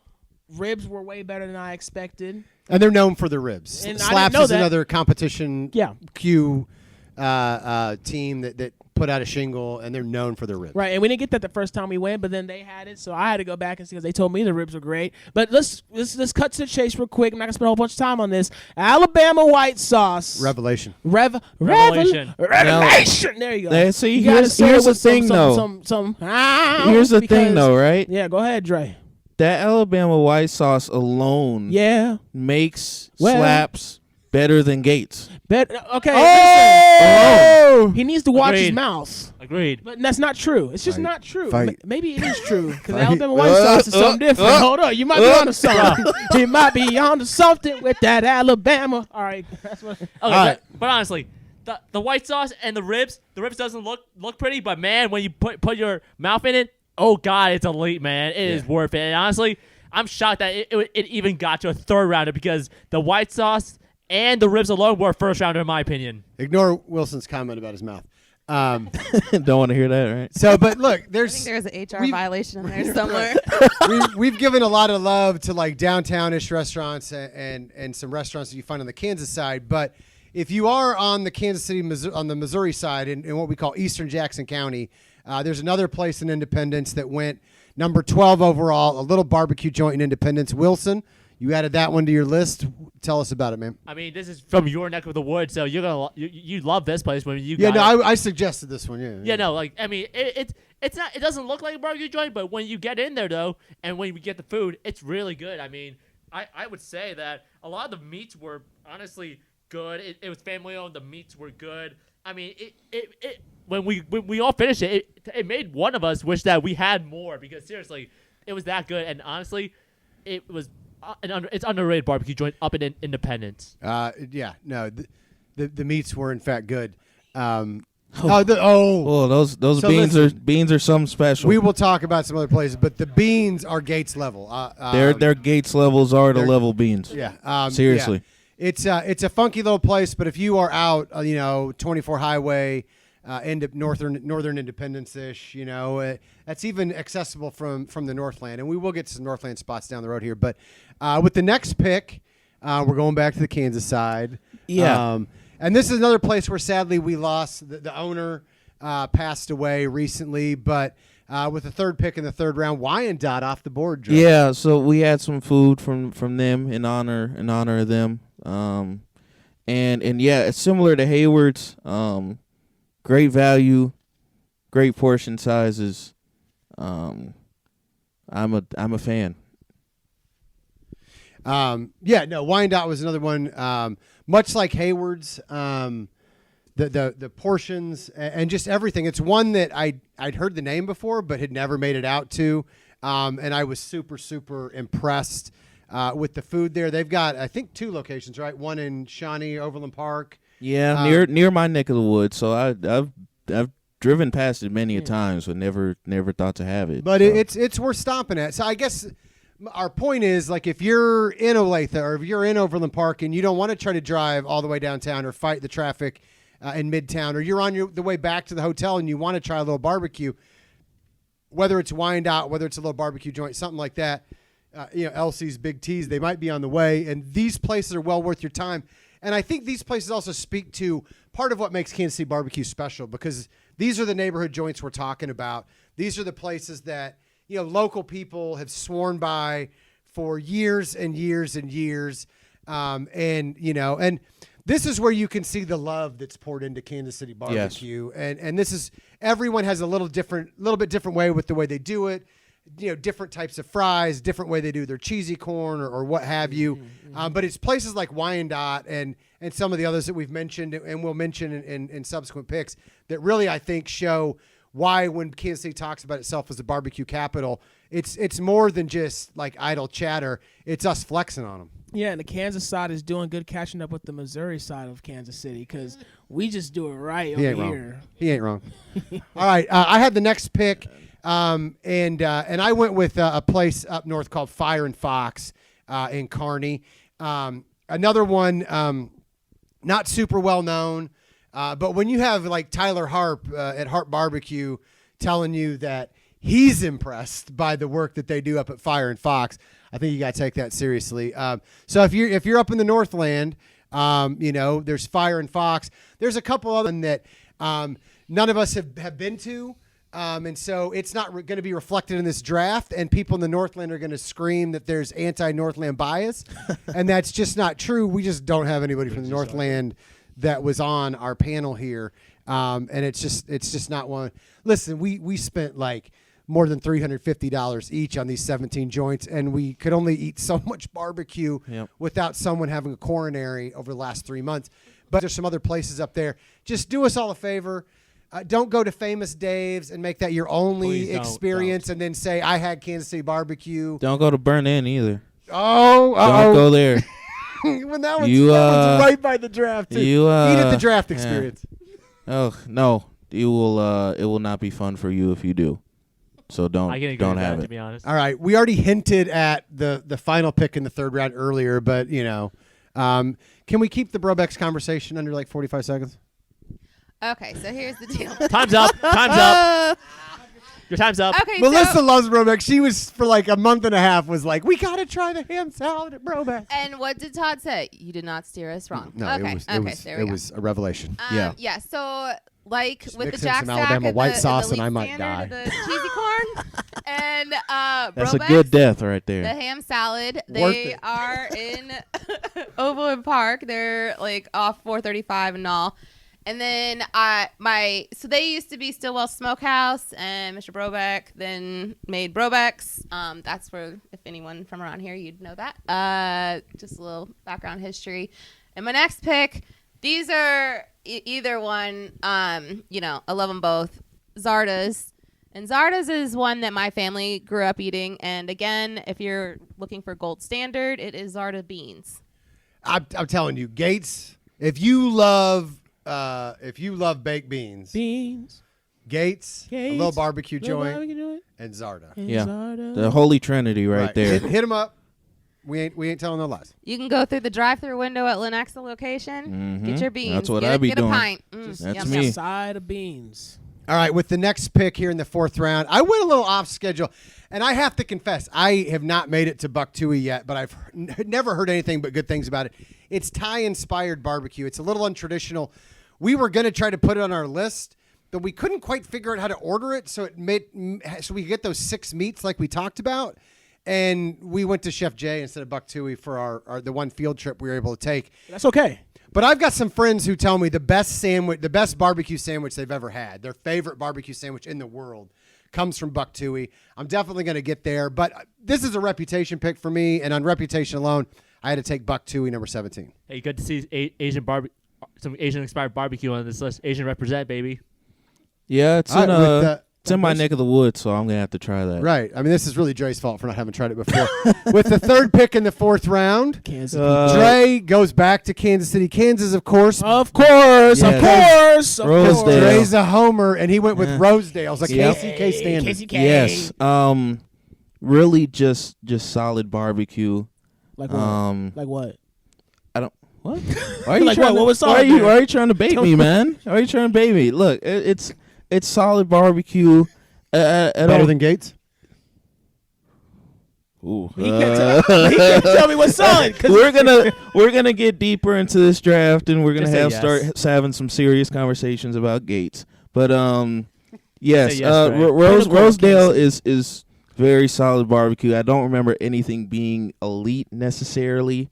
Speaker 4: ribs were way better than I expected.
Speaker 1: And they're known for their ribs.
Speaker 4: And I
Speaker 1: Slaps
Speaker 4: didn't know
Speaker 1: is
Speaker 4: that.
Speaker 1: another competition
Speaker 4: Yeah.
Speaker 1: queue team that put out a shingle, and they're known for their ribs.
Speaker 4: Right, and we didn't get that the first time we went, but then they had it, so I had to go back and see because they told me the ribs were great. But let's cut to the chase real quick. I'm not gonna spend a whole bunch of time on this. Alabama white sauce.
Speaker 1: Revelation.
Speaker 2: Revelation.
Speaker 4: Revelation. There you go.
Speaker 3: See,
Speaker 4: You gotta
Speaker 3: here's
Speaker 4: say it
Speaker 3: the
Speaker 4: with
Speaker 3: thing, though. Here's the thing, though, right?
Speaker 4: Yeah, go ahead, Dre.
Speaker 3: That Alabama white sauce alone makes slaps better than Gates.
Speaker 4: Okay.
Speaker 3: Oh!
Speaker 4: He needs to watch his
Speaker 2: Agreed.
Speaker 4: mouth.
Speaker 2: Agreed.
Speaker 4: But that's not true. It's just
Speaker 1: Fight.
Speaker 4: not true.
Speaker 1: Fight.
Speaker 4: Maybe it is true because
Speaker 1: Fight.
Speaker 4: Alabama white sauce is something different. Hold on, you might be onto something. You might be onto something with that Alabama. All right, that's what.
Speaker 2: Okay,
Speaker 1: right.
Speaker 2: but honestly, the white sauce and the ribs doesn't look pretty, but man, when you put your mouth in it, oh god, it's elite, man. It is worth it. And honestly, I'm shocked that it even got to a third rounder because the white sauce and the ribs alone were a first rounder in my opinion.
Speaker 1: Ignore Wilson's comment about his mouth.
Speaker 3: Don't want to hear that, right?
Speaker 1: So, but look,
Speaker 5: I
Speaker 1: there's
Speaker 5: think there's an HR violation in there somewhere.
Speaker 1: we've given a lot of love to like downtownish restaurants and some restaurants that you find on the Kansas side. But if you are on the Kansas City, on the Missouri side, in what we call Eastern Jackson County, there's another place in Independence that went number 12 overall, a little barbecue joint in Independence. Wilson, you added that one to your list. Tell us about it, man.
Speaker 2: I mean, this is from your neck of the woods, so you love this place when you.
Speaker 1: Yeah,
Speaker 2: got
Speaker 1: I suggested this one. Yeah.
Speaker 2: Yeah, no, like I mean, it's not. It doesn't look like a barbecue joint, but when you get in there though, and when you get the food, it's really good. I mean, I would say that a lot of the meats were honestly good. It was family owned. The meats were good. I mean, when we all finished it made one of us wish that we had more because seriously, it was that good. And honestly, it was it's underrated barbecue joint up in Independence.
Speaker 1: Yeah, no, the meats were in fact good.
Speaker 3: Those
Speaker 1: So
Speaker 3: beans are something special.
Speaker 1: We will talk about some other places, but the beans are Gates level.
Speaker 3: Their Gates levels are the level beans.
Speaker 1: Yeah,
Speaker 3: Seriously.
Speaker 1: yeah. It's a funky little place, but if you are out, 24 Highway, northern Independence-ish, that's even accessible from the Northland, and we will get to some Northland spots down the road here. But with the next pick, we're going back to the Kansas side.
Speaker 3: Yeah.
Speaker 1: And this is another place where sadly we lost. The owner passed away recently, but with the third pick in the third round, Wyandotte off the board. Joe.
Speaker 3: Yeah, so we had some food from them in honor of them. And yeah, it's similar to Hayward's. Great value, great portion sizes. I'm a fan.
Speaker 1: Wyandotte was another one. Much like Hayward's, the portions and just everything. It's one that I'd heard the name before, but had never made it out to. And I was super, super impressed with the food there. They've got, I think, 2 locations, right? One in Shawnee, Overland Park.
Speaker 3: Yeah, near my neck of the woods. So I've driven past it many a times, but never thought to have it.
Speaker 1: But
Speaker 3: so.
Speaker 1: it's worth stopping at. So I guess our point is, like, if you're in Olathe or if you're in Overland Park and you don't want to try to drive all the way downtown or fight the traffic in Midtown, or you're on the way back to the hotel and you want to try a little barbecue, whether it's Wyandotte, whether it's a little barbecue joint, something like that, Elsie's, Big T's, they might be on the way. And these places are well worth your time. And I think these places also speak to part of what makes Kansas City BBQ special, because these are the neighborhood joints we're talking about. These are the places that, local people have sworn by for years and years and years. And this is where you can see the love that's poured into Kansas City BBQ. Yes. And this is, everyone has a little bit different way with the way they do it. Different types of fries, different way they do their cheesy corn or what have you. But it's places like Wyandotte and some of the others that we've mentioned and we'll mention in subsequent picks that really, I think, show why when Kansas City talks about itself as a barbecue capital, it's more than just like idle chatter. It's us flexing on them.
Speaker 4: Yeah, and the Kansas side is doing good catching up with the Missouri side of Kansas City because we just do it right over here.
Speaker 1: He ain't wrong. All right, I had the next pick. And I went with a place up north called Fire and Fox in Kearney. Another one, not super well known, but when you have like Tyler Harp at Harp BBQ telling you that he's impressed by the work that they do up at Fire and Fox, I think you got to take that seriously. So if you're up in the Northland, There's Fire and Fox. There's a couple other that none of us have been to. And so it's not going to be reflected in this draft, and people in the Northland are going to scream that there's anti-Northland bias, and that's just not true. We just don't have anybody from the Northland that was on our panel here, and it's just not one. Listen, we spent like more than $350 each on these 17 joints, and we could only eat so much barbecue without someone having a coronary over the last 3 months. But there's some other places up there. Just do us all a favor. Don't go to Famous Dave's and make that your only experience and then say, I had Kansas City BBQ.
Speaker 3: Don't go to Burn In either.
Speaker 1: Don't
Speaker 3: go there.
Speaker 1: When that one's right by the draft, too. Eat at the draft experience.
Speaker 3: Oh, no. It will not be fun for you if you do. So don't have it.
Speaker 2: To be honest.
Speaker 1: All right. We already hinted at the final pick in the third round earlier, but, can we keep the Brobeck's conversation under like 45 seconds?
Speaker 5: Okay, so here's the deal.
Speaker 2: Time's up. Time's up. Your time's up.
Speaker 5: Okay,
Speaker 1: Melissa loves Brobeck. She was, for like a month and a half, was like, we got to try the ham salad at Brobeck.
Speaker 5: And what did Tod say? You did not steer us wrong.
Speaker 1: No,
Speaker 5: okay,
Speaker 1: it was a revelation.
Speaker 5: Yeah, so like
Speaker 1: Just
Speaker 5: with the
Speaker 1: mix in
Speaker 5: Jack
Speaker 1: some
Speaker 5: Stack
Speaker 1: Alabama
Speaker 5: and
Speaker 1: white
Speaker 5: the
Speaker 1: sauce
Speaker 5: elite
Speaker 1: and I might
Speaker 5: standard,
Speaker 1: die.
Speaker 5: the cheesy corn, and
Speaker 3: That's a
Speaker 5: Brobeck's,
Speaker 3: good death right
Speaker 5: the
Speaker 3: there.
Speaker 5: ham salad.
Speaker 1: Worth
Speaker 5: They
Speaker 1: it.
Speaker 5: are in Overland Park. They're like off 435 and all. And then so they used to be Stillwell Smokehouse, and Mr. Brobeck then made Brobeck's. That's where, if anyone from around here, you'd know that. Just a little background history. And my next pick, these are either one. I love them both. Zarda's. And Zarda's is one that my family grew up eating. And again, if you're looking for gold standard, it is Zarda beans.
Speaker 1: I'm telling you, Gates, if you love baked beans, Gates, a little barbecue joint, and Zarda.
Speaker 3: Yeah, the holy trinity right there.
Speaker 1: Hit them up. We ain't telling no lies.
Speaker 5: You can go through the drive-through window at Lenexa location. Get your beans.
Speaker 3: That's what I be
Speaker 5: get
Speaker 3: doing.
Speaker 5: a pint.
Speaker 3: That's me.
Speaker 4: Side of beans.
Speaker 1: All right, with the next pick here in the fourth round, I went a little off schedule, and I have to confess, I have not made it to Buck Tooie yet, but I've never heard anything but good things about it. It's Thai-inspired barbecue. It's a little untraditional. We were going to try to put it on our list, but we couldn't quite figure out how to order it, so we could get those 6 meats like we talked about, and we went to Chef Jay instead of Buck Tooie for the one field trip we were able to take.
Speaker 4: That's okay.
Speaker 1: But I've got some friends who tell me the best barbecue sandwich they've ever had, their favorite barbecue sandwich in the world, comes from Buck Tooie. I'm definitely going to get there, but this is a reputation pick for me, and on reputation alone, I had to take Buck Tooie number 17.
Speaker 2: Hey, good to see some Asian-inspired barbecue on this list. Asian represent, baby.
Speaker 3: Yeah, it's
Speaker 1: All right,
Speaker 3: it's in my neck of the woods, so I'm gonna have to try that.
Speaker 1: Right. I mean, this is really Dre's fault for not having tried it before. With the third pick in the fourth round, Dre goes back to Kansas City, Kansas, of course.
Speaker 4: Of course.
Speaker 3: Rosedale.
Speaker 1: Dre's a homer, and he went with Rosedale. It's like
Speaker 3: Yep.
Speaker 1: KCK standard.
Speaker 4: KCK.
Speaker 3: Yes. Really just solid barbecue.
Speaker 4: Like what? Like what?
Speaker 3: I don't. What? Why are you
Speaker 4: Like
Speaker 3: trying
Speaker 4: what was
Speaker 3: why
Speaker 4: solid there?
Speaker 3: are you trying to bait me, man? Why are you trying to bait me? Look, it's solid barbecue.
Speaker 1: Better than Gates?
Speaker 3: Ooh.
Speaker 4: He can't tell me what's solid.
Speaker 3: We're gonna get deeper into this draft, and we're gonna
Speaker 2: Just say yes.
Speaker 3: start having some serious conversations about Gates. But yes,
Speaker 2: Say yes, Dre.
Speaker 3: Rosedale is very solid barbecue. I don't remember anything being elite necessarily,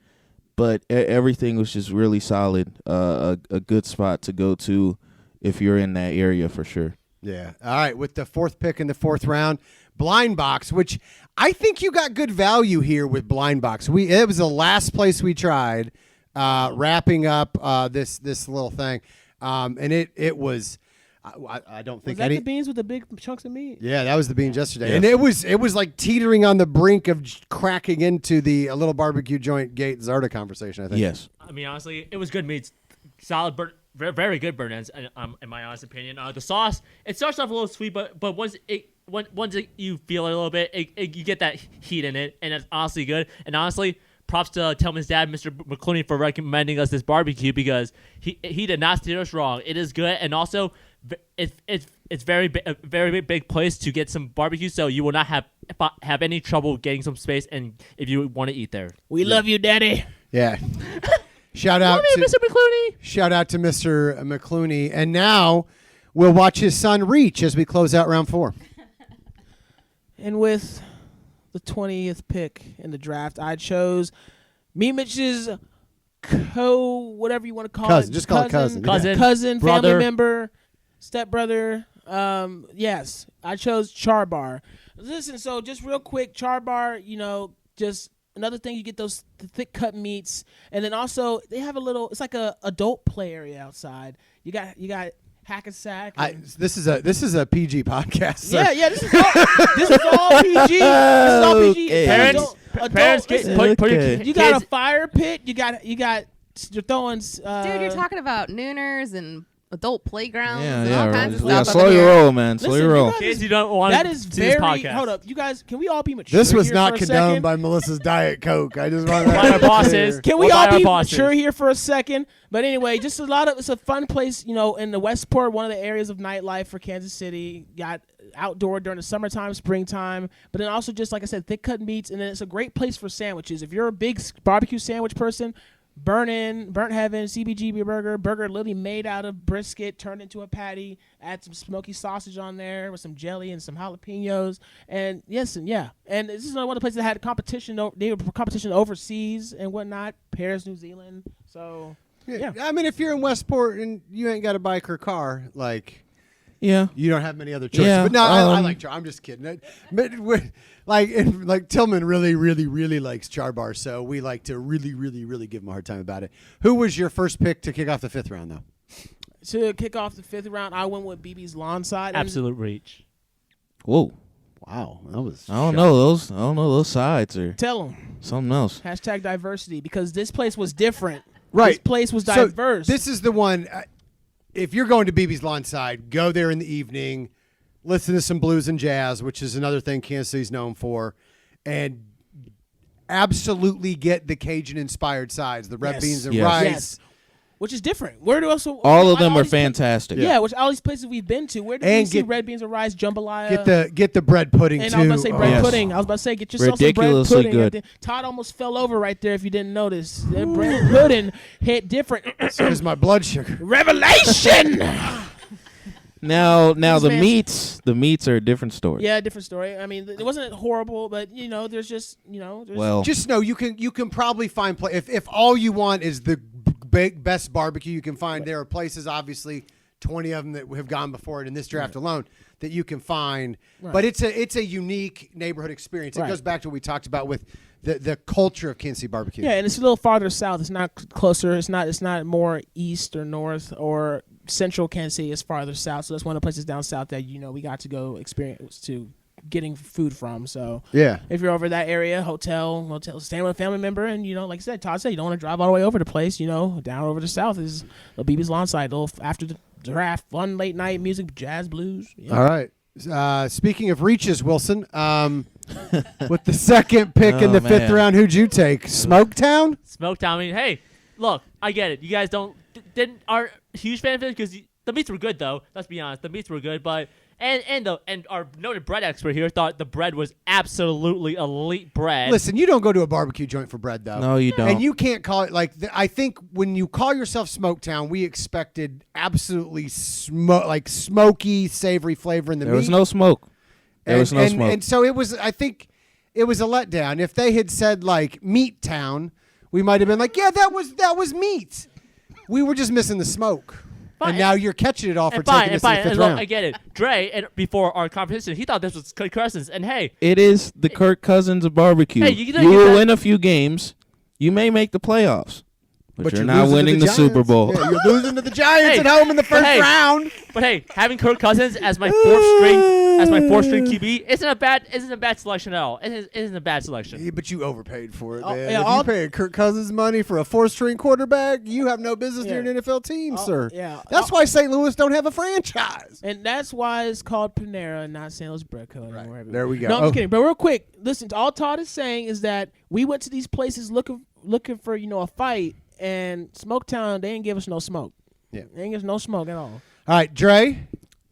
Speaker 3: but everything was just really solid. A good spot to go to if you're in that area for sure.
Speaker 1: Yeah. All right. With the fourth pick in the fourth round, Blind Box, which I think you got good value here with Blind Box. It was the last place we tried, wrapping up this little thing, and it was. I don't think
Speaker 4: Was that the beans with the big chunks of meat?
Speaker 1: Yeah, that was the beans yesterday,
Speaker 3: Yes.
Speaker 1: and it was like teetering on the brink of cracking into the little barbecue joint Gate Zarda conversation. I think.
Speaker 3: Yes.
Speaker 2: I mean, honestly, it was good meats. Solid burn. Very good burn ends, in my honest opinion. The sauce, it starts off a little sweet, but once you feel it a little bit, you get that heat in it, and it's honestly good. And honestly, props to Tillman's dad, Mr. McClunie, for recommending us this barbecue because he did not steer us wrong. It is good, and also it's a very big place to get some barbecue, so you will not have any trouble getting some space, and if you want to eat there.
Speaker 4: We love you, Daddy.
Speaker 1: Yeah. Shout out
Speaker 2: Love you,
Speaker 1: to
Speaker 2: Mr. McClunie.
Speaker 1: Shout out to Mr. McClunie. And now we'll watch his son reach as we close out round 4.
Speaker 4: And with the 20th pick in the draft, I chose Mitch's whatever you want to call
Speaker 1: Cousin.
Speaker 4: it.
Speaker 1: Just call it cousin.
Speaker 2: Cousin,
Speaker 4: family
Speaker 2: brother.
Speaker 4: member, stepbrother. Yes, I chose Char Bar. Listen, so just real quick, Char Bar, just another thing, you get those thick cut meats, and then also they have it's like a adult play area outside. You got hack and sack.
Speaker 1: This is a PG podcast. Sir.
Speaker 4: Yeah, this is all PG. This is all PG.
Speaker 3: Okay.
Speaker 2: Parents
Speaker 4: listen,
Speaker 2: put your
Speaker 3: Okay.
Speaker 2: kids.
Speaker 4: you got a fire pit. You're throwing.
Speaker 5: Dude, you're talking about nooners and adult playgrounds
Speaker 3: Yeah,
Speaker 5: and all kinds of
Speaker 3: yeah.
Speaker 5: stuff.
Speaker 3: Slow
Speaker 5: up
Speaker 3: your
Speaker 5: here.
Speaker 3: roll, man. Slow
Speaker 4: Listen,
Speaker 3: your roll.
Speaker 4: you guys-
Speaker 2: Kids, you don't want
Speaker 4: That
Speaker 2: to
Speaker 4: is
Speaker 2: see this
Speaker 4: very.
Speaker 2: podcast.
Speaker 4: Hold up, you guys. Can we all be mature?
Speaker 1: This was
Speaker 4: here
Speaker 1: not
Speaker 4: for a
Speaker 1: condoned
Speaker 4: second?
Speaker 1: by Melissa's Diet Coke. I just want
Speaker 2: By our bosses.
Speaker 4: Can we
Speaker 2: Or
Speaker 4: all
Speaker 2: by our
Speaker 4: be
Speaker 2: bosses.
Speaker 4: mature here for a second? But anyway, just it's a fun place, in the Westport, one of the areas of nightlife for Kansas City. Got outdoor during the summertime, springtime, but then also just like I said, thick cut meats, and then it's a great place for sandwiches. If you're a big barbecue sandwich person, Burnt Heaven, CBGB burger literally made out of brisket, turned into a patty. Add some smoky sausage on there with some jelly and some jalapenos. And yes, and yeah. And this is one of the places that had competition. They were competition overseas and whatnot. Paris, New Zealand. So yeah.
Speaker 1: I mean, if you're in Westport and you ain't got a bike or car, like,
Speaker 3: Yeah.
Speaker 1: you don't have many other choices.
Speaker 3: Yeah,
Speaker 1: But no, I like Char. I'm just kidding. Like Tillman really, really, really likes Char Bar, so we like to really, really, really give him a hard time about it. Who was your first pick to kick off the 5th round, though?
Speaker 4: To kick off the 5th round, I went with BB's Lawnside.
Speaker 2: Absolute reach.
Speaker 3: Whoa.
Speaker 1: Wow, that was.
Speaker 3: I don't know those sides are
Speaker 4: Tell them.
Speaker 3: something else.
Speaker 4: Hashtag diversity, because this place was different.
Speaker 1: Right.
Speaker 4: This place was
Speaker 1: So
Speaker 4: diverse.
Speaker 1: this is the one. If you're going to BB's Lawnside, go there in the evening, listen to some blues and jazz, which is another thing Kansas City's known for, and absolutely get the Cajun-inspired sides, the red
Speaker 4: Yes.
Speaker 1: beans and
Speaker 3: Yes.
Speaker 1: rice.
Speaker 4: Yes. Which is different. Where do also
Speaker 3: All of them are
Speaker 4: these places-
Speaker 3: fantastic.
Speaker 4: Yeah, which all these places we've been to. Where did we
Speaker 1: And
Speaker 4: see
Speaker 1: get-
Speaker 4: red beans and rice, jambalaya?
Speaker 1: Get the bread pudding
Speaker 4: and
Speaker 1: too.
Speaker 4: I was about to say bread
Speaker 3: Yes.
Speaker 4: pudding. I was about to say get yourself
Speaker 3: Ridiculously
Speaker 4: some bread pudding.
Speaker 3: good.
Speaker 4: Right there. Todd almost fell over right there if you didn't notice. That bread pudding hit different.
Speaker 1: Because my blood sugar.
Speaker 4: Revelation.
Speaker 3: Now
Speaker 4: This
Speaker 3: the
Speaker 4: man's-
Speaker 3: meats are a different story.
Speaker 4: Yeah, different story. I mean, it wasn't horrible, but there's just there's
Speaker 3: Well,
Speaker 1: Just know you can probably find if all you want is the best barbecue you can find. There are places, obviously, 20 of them that have gone before it in this draft alone that you can find.
Speaker 4: Right.
Speaker 1: But it's a unique neighborhood experience. It
Speaker 4: Right.
Speaker 1: goes back to what we talked about with the culture of Kansas City barbecue.
Speaker 4: Yeah, and it's a little farther south. It's not closer. It's not more east or north or central Kansas City. It's farther south. So that's one of the places down south that we got to go experience to getting food from. So
Speaker 1: Yeah.
Speaker 4: if you're over that area, hotel, staying with a family member, and like I said, Todd said, you don't want to drive all the way over the place. Down over the south is the BB's Lawnside. Little after the draft, fun late night music, jazz, blues. Yeah.
Speaker 1: All right. Speaking of reaches, Wilson, with the second pick in
Speaker 3: Oh,
Speaker 1: the 5th
Speaker 3: man.
Speaker 1: round, who'd you take? Smoketown?
Speaker 2: Smoketown. I mean, hey, look, I get it. You guys aren't huge fan of it because the meats were good, though. Let's be honest, the meats were good, but and our noted bread expert here thought the bread was absolutely elite bread.
Speaker 1: Listen, you don't go to a barbecue joint for bread, though.
Speaker 3: No, you don't.
Speaker 1: And you can't call it I think when you call yourself Smoketown, we expected absolutely smoky, savory flavor in the
Speaker 3: there
Speaker 1: meat.
Speaker 3: was no smoke. There was no smoke.
Speaker 1: And so I think it was a letdown. If they had said Meat Town, we might have been like, yeah, that was meat. We were just missing the smoke.
Speaker 2: Fine.
Speaker 1: And now you're catching it all for
Speaker 2: and
Speaker 1: taking
Speaker 2: fine,
Speaker 1: this
Speaker 2: and
Speaker 1: in the
Speaker 2: fine.
Speaker 1: 5th
Speaker 2: And look,
Speaker 1: round.
Speaker 2: I get it. Dre, and before our competition, he thought this was Kirk Cousins. And hey,
Speaker 3: It is the Kirk Cousins of barbecue.
Speaker 2: Hey, you know
Speaker 3: you
Speaker 2: you
Speaker 3: will
Speaker 2: got-
Speaker 3: win a few games. You may make the playoffs, but you're not
Speaker 1: losing to
Speaker 3: winning the Super
Speaker 1: Giants.
Speaker 3: Bowl.
Speaker 1: Yeah, you're losing to the Giants
Speaker 2: Hey,
Speaker 1: at home in the
Speaker 2: but
Speaker 1: first
Speaker 2: hey,
Speaker 1: round.
Speaker 2: but hey, having Kirk Cousins as my fourth string QB isn't a bad selection at all. It isn't a bad selection.
Speaker 1: Yeah, but you overpaid for it,
Speaker 4: Oh,
Speaker 1: man.
Speaker 4: yeah,
Speaker 1: if
Speaker 4: all-
Speaker 1: you paid Kirk Cousins money for a 4th-string quarterback, you have no business near
Speaker 4: Yeah.
Speaker 1: an NFL team, sir.
Speaker 4: yeah.
Speaker 1: That's why St. Louis don't have a franchise.
Speaker 4: And that's why it's called Panera and not St. Louis Bread Co. anymore.
Speaker 1: There we go.
Speaker 4: No, I'm
Speaker 1: Oh.
Speaker 4: just kidding. But real quick, listen. All Todd is saying is that we went to these places looking for a fight, and Smoketown they didn't give us no smoke.
Speaker 1: Yeah.
Speaker 4: They didn't give us no smoke at all.
Speaker 1: All right, Dre,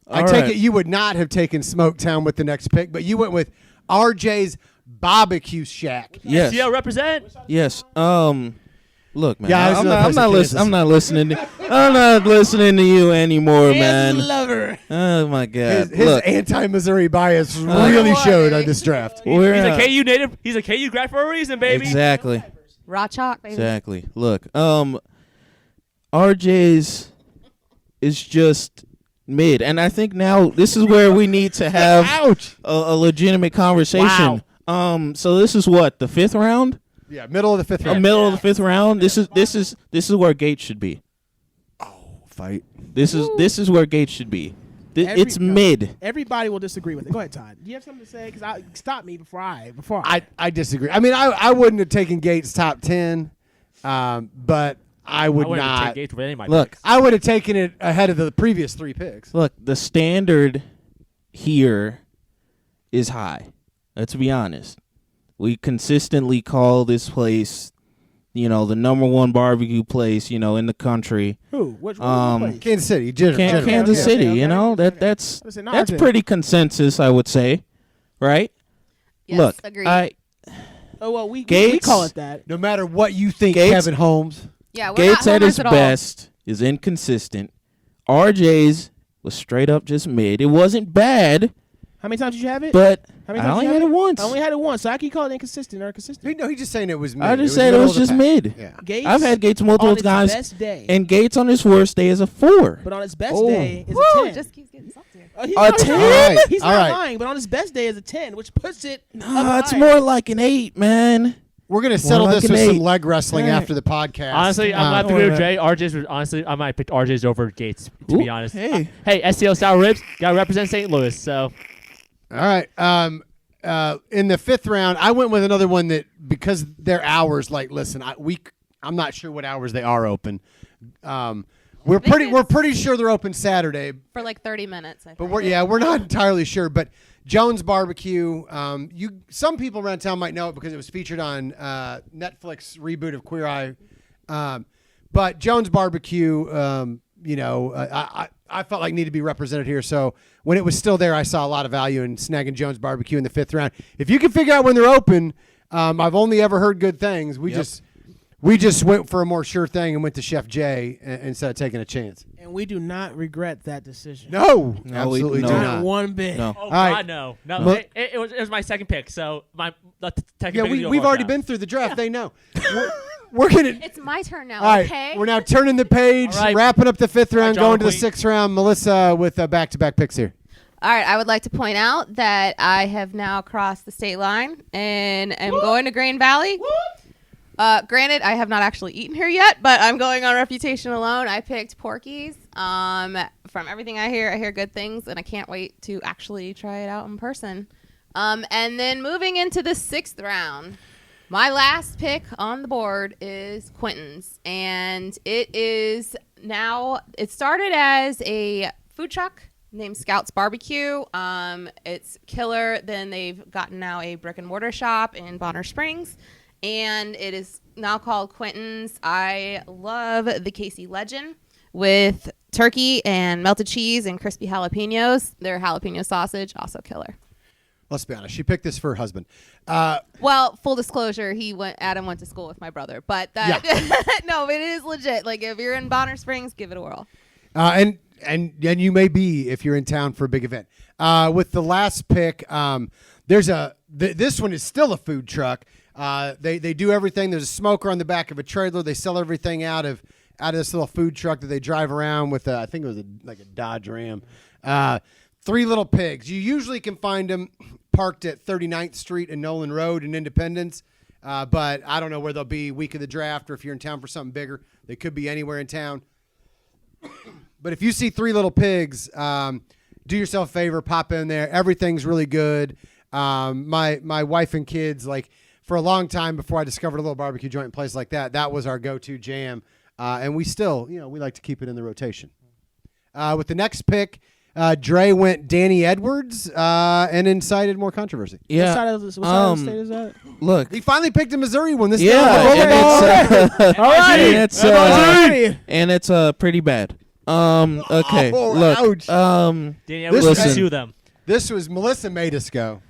Speaker 1: I
Speaker 3: All
Speaker 1: take
Speaker 3: right.
Speaker 1: it you would not have taken Smoketown with the next pick, but you went with RJ's Barbecue Shack.
Speaker 3: Yes.
Speaker 2: CL represent.
Speaker 3: Yes. Look, man.
Speaker 1: Yeah, I was
Speaker 3: I'm
Speaker 1: gonna
Speaker 3: not. I'm
Speaker 1: play
Speaker 3: not
Speaker 1: some
Speaker 3: listening.
Speaker 1: Kansas.
Speaker 3: I'm not listening. I'm not listening to you anymore, man.
Speaker 4: lover.
Speaker 3: Oh my God.
Speaker 1: His
Speaker 3: Look,
Speaker 1: anti-Missouri bias really showed on this draft.
Speaker 3: we're
Speaker 2: He's a KU native. He's a KU grad for a reason, baby.
Speaker 3: exactly.
Speaker 5: Raw chalk, baby.
Speaker 3: Exactly. Look, RJ's is just mid, and I think now this is where we need to have a legitimate conversation. So this is what, the 5th round?
Speaker 1: Yeah, middle of the 5th round.
Speaker 3: Middle of the 5th round. This is where Gates should be.
Speaker 1: Fight.
Speaker 3: This is where Gates should be. It's mid.
Speaker 4: Everybody will disagree with it. Go ahead, Todd. Do you have something to say? Because stop me before I.
Speaker 1: I disagree. I mean, I wouldn't have taken Gates top 10, but I would
Speaker 2: wouldn't
Speaker 1: not.
Speaker 2: take Gates with any of my
Speaker 3: Look,
Speaker 2: picks.
Speaker 1: I would have taken it ahead of the previous 3 picks.
Speaker 3: Look, the standard here is high. Let's be honest. We consistently call this place, the number 1 barbecue place, in the country.
Speaker 4: Who? Which place?
Speaker 1: Kansas City,
Speaker 3: Kansas
Speaker 4: okay,
Speaker 3: City,
Speaker 4: okay.
Speaker 3: that's
Speaker 4: Listen, no,
Speaker 3: that's
Speaker 4: RJ.
Speaker 3: pretty consensus, I would say, right?
Speaker 5: Yes,
Speaker 3: Look,
Speaker 5: agreed.
Speaker 4: Oh well, we
Speaker 3: Gates?
Speaker 4: call it that.
Speaker 1: No matter what you think,
Speaker 3: Gates-
Speaker 1: Kevin Holmes.
Speaker 5: Yeah, we're
Speaker 3: Gates
Speaker 5: not
Speaker 3: at his
Speaker 5: homers at all.
Speaker 3: best is inconsistent. RJ's was straight up just mid. It wasn't bad,
Speaker 4: How many times did you have it?
Speaker 3: but
Speaker 4: How many
Speaker 3: I
Speaker 4: times
Speaker 3: only
Speaker 4: you
Speaker 3: had
Speaker 4: have
Speaker 3: it once.
Speaker 4: I only had it once, so I can call it inconsistent or consistent.
Speaker 1: No, he's just saying it was mid.
Speaker 3: I just said it
Speaker 1: middle
Speaker 3: was
Speaker 1: of the
Speaker 3: just
Speaker 1: pack.
Speaker 3: mid.
Speaker 1: Yeah.
Speaker 4: Gates
Speaker 3: I've had Gates
Speaker 4: on
Speaker 3: multiple
Speaker 4: its
Speaker 3: times,
Speaker 4: best day,
Speaker 3: and Gates on his worst day is a 4.
Speaker 4: but on its best
Speaker 1: Oh.
Speaker 4: day is
Speaker 5: Woo,
Speaker 4: a 10.
Speaker 5: it just keeps getting saltier.
Speaker 4: Oh, he's
Speaker 3: A
Speaker 4: not
Speaker 3: 10?
Speaker 4: lying.
Speaker 1: All right,
Speaker 4: He's
Speaker 1: all
Speaker 4: not
Speaker 1: right.
Speaker 4: lying, but on his best day is a 10, which puts it.
Speaker 3: Nah,
Speaker 4: up
Speaker 3: it's
Speaker 4: high.
Speaker 3: more like an 8, man.
Speaker 1: We're going to settle
Speaker 3: like
Speaker 1: this
Speaker 3: an
Speaker 1: with some
Speaker 3: 8.
Speaker 1: leg wrestling
Speaker 3: All right.
Speaker 1: after the podcast.
Speaker 2: Honestly, I'm not
Speaker 3: don't
Speaker 2: agree
Speaker 3: worry
Speaker 2: with Jay. RJ's was, honestly, I might pick RJ's over Gates, to be
Speaker 3: Ooh,
Speaker 2: honest.
Speaker 3: hey.
Speaker 2: Hey, STL Sour Ribs, gotta represent St. Louis, so.
Speaker 1: All right. In the 5th round, I went with another one that, because their hours, listen, I'm not sure what hours they are open. We're pretty sure they're open Saturday,
Speaker 5: For like 30 minutes, I
Speaker 1: but
Speaker 5: think.
Speaker 1: we're not entirely sure. But Jones Barbecue, some people around town might know it because it was featured on Netflix reboot of Queer Eye. But Jones Barbecue, I felt like needed to be represented here. So when it was still there, I saw a lot of value in snagging Jones Barbecue in the 5th round. If you can figure out when they're open, I've only ever heard good things. We just went for a more sure thing and went to Chef J instead of taking a chance.
Speaker 4: And we do not regret that decision.
Speaker 1: No,
Speaker 3: No,
Speaker 1: absolutely
Speaker 3: we-
Speaker 1: do
Speaker 3: no.
Speaker 4: Not
Speaker 1: not.
Speaker 4: one bit.
Speaker 3: No.
Speaker 2: Oh,
Speaker 1: right.
Speaker 2: God, no. No,
Speaker 1: Look-
Speaker 2: it was my second pick, so
Speaker 1: Yeah,
Speaker 2: technically
Speaker 1: we've already been through the draft. They know. We're gonna.
Speaker 5: It's my turn now,
Speaker 1: All right,
Speaker 5: okay?
Speaker 1: we're now turning the page,
Speaker 2: All right.
Speaker 1: wrapping up the 5th round,
Speaker 2: John
Speaker 1: going to the
Speaker 2: Queen.
Speaker 1: 6th round. Melissa with back-to-back picks here.
Speaker 5: All right, I would like to point out that I have now crossed the state line and am going to Green Valley. Granted, I have not actually eaten here yet, but I'm going on reputation alone. I picked Porky's. From everything I hear good things, and I can't wait to actually try it out in person. And then moving into the 6th round, my last pick on the board is Quentin's, and it started as a food truck named Scout's Barbecue. It's killer. Then they've gotten now a brick and mortar shop in Bonner Springs, and it is now called Quentin's. I love the KC Legend with turkey and melted cheese and crispy jalapenos. Their jalapeno sausage, also killer.
Speaker 1: Let's be honest. She picked this for her husband.
Speaker 5: Well, full disclosure, Adam went to school with my brother, but that no, it is legit. Like if you're in Bonner Springs, give it a whirl.
Speaker 1: And you may be if you're in town for a big event. With the last pick, this one is still a food truck. They do everything. There's a smoker on the back of a trailer. They sell everything out of this little food truck that they drive around with. I think it was like a Dodge Ram. 3 Little Pigs. You usually can find them parked at 39th Street and Nolan Road in Independence. But I don't know where they'll be week of the draft, or if you're in town for something bigger. They could be anywhere in town. But if you see 3 Little Pigs, do yourself a favor, pop in there. Everything's really good. My wife and kids, like for a long time before I discovered a little barbecue joint in place like that was our go-to jam. And we still, we like to keep it in the rotation. With the next pick, Dre went Danny Edwards and incited more controversy.
Speaker 3: Yeah.
Speaker 4: What side of the state is that?
Speaker 3: Look.
Speaker 1: He finally picked a Missouri one. This
Speaker 3: and it's pretty bad. Okay.
Speaker 1: Oh,
Speaker 3: look.
Speaker 1: ouch.
Speaker 2: Danny, I would
Speaker 1: Listen.
Speaker 2: sue them.
Speaker 1: This was Melissa made us go.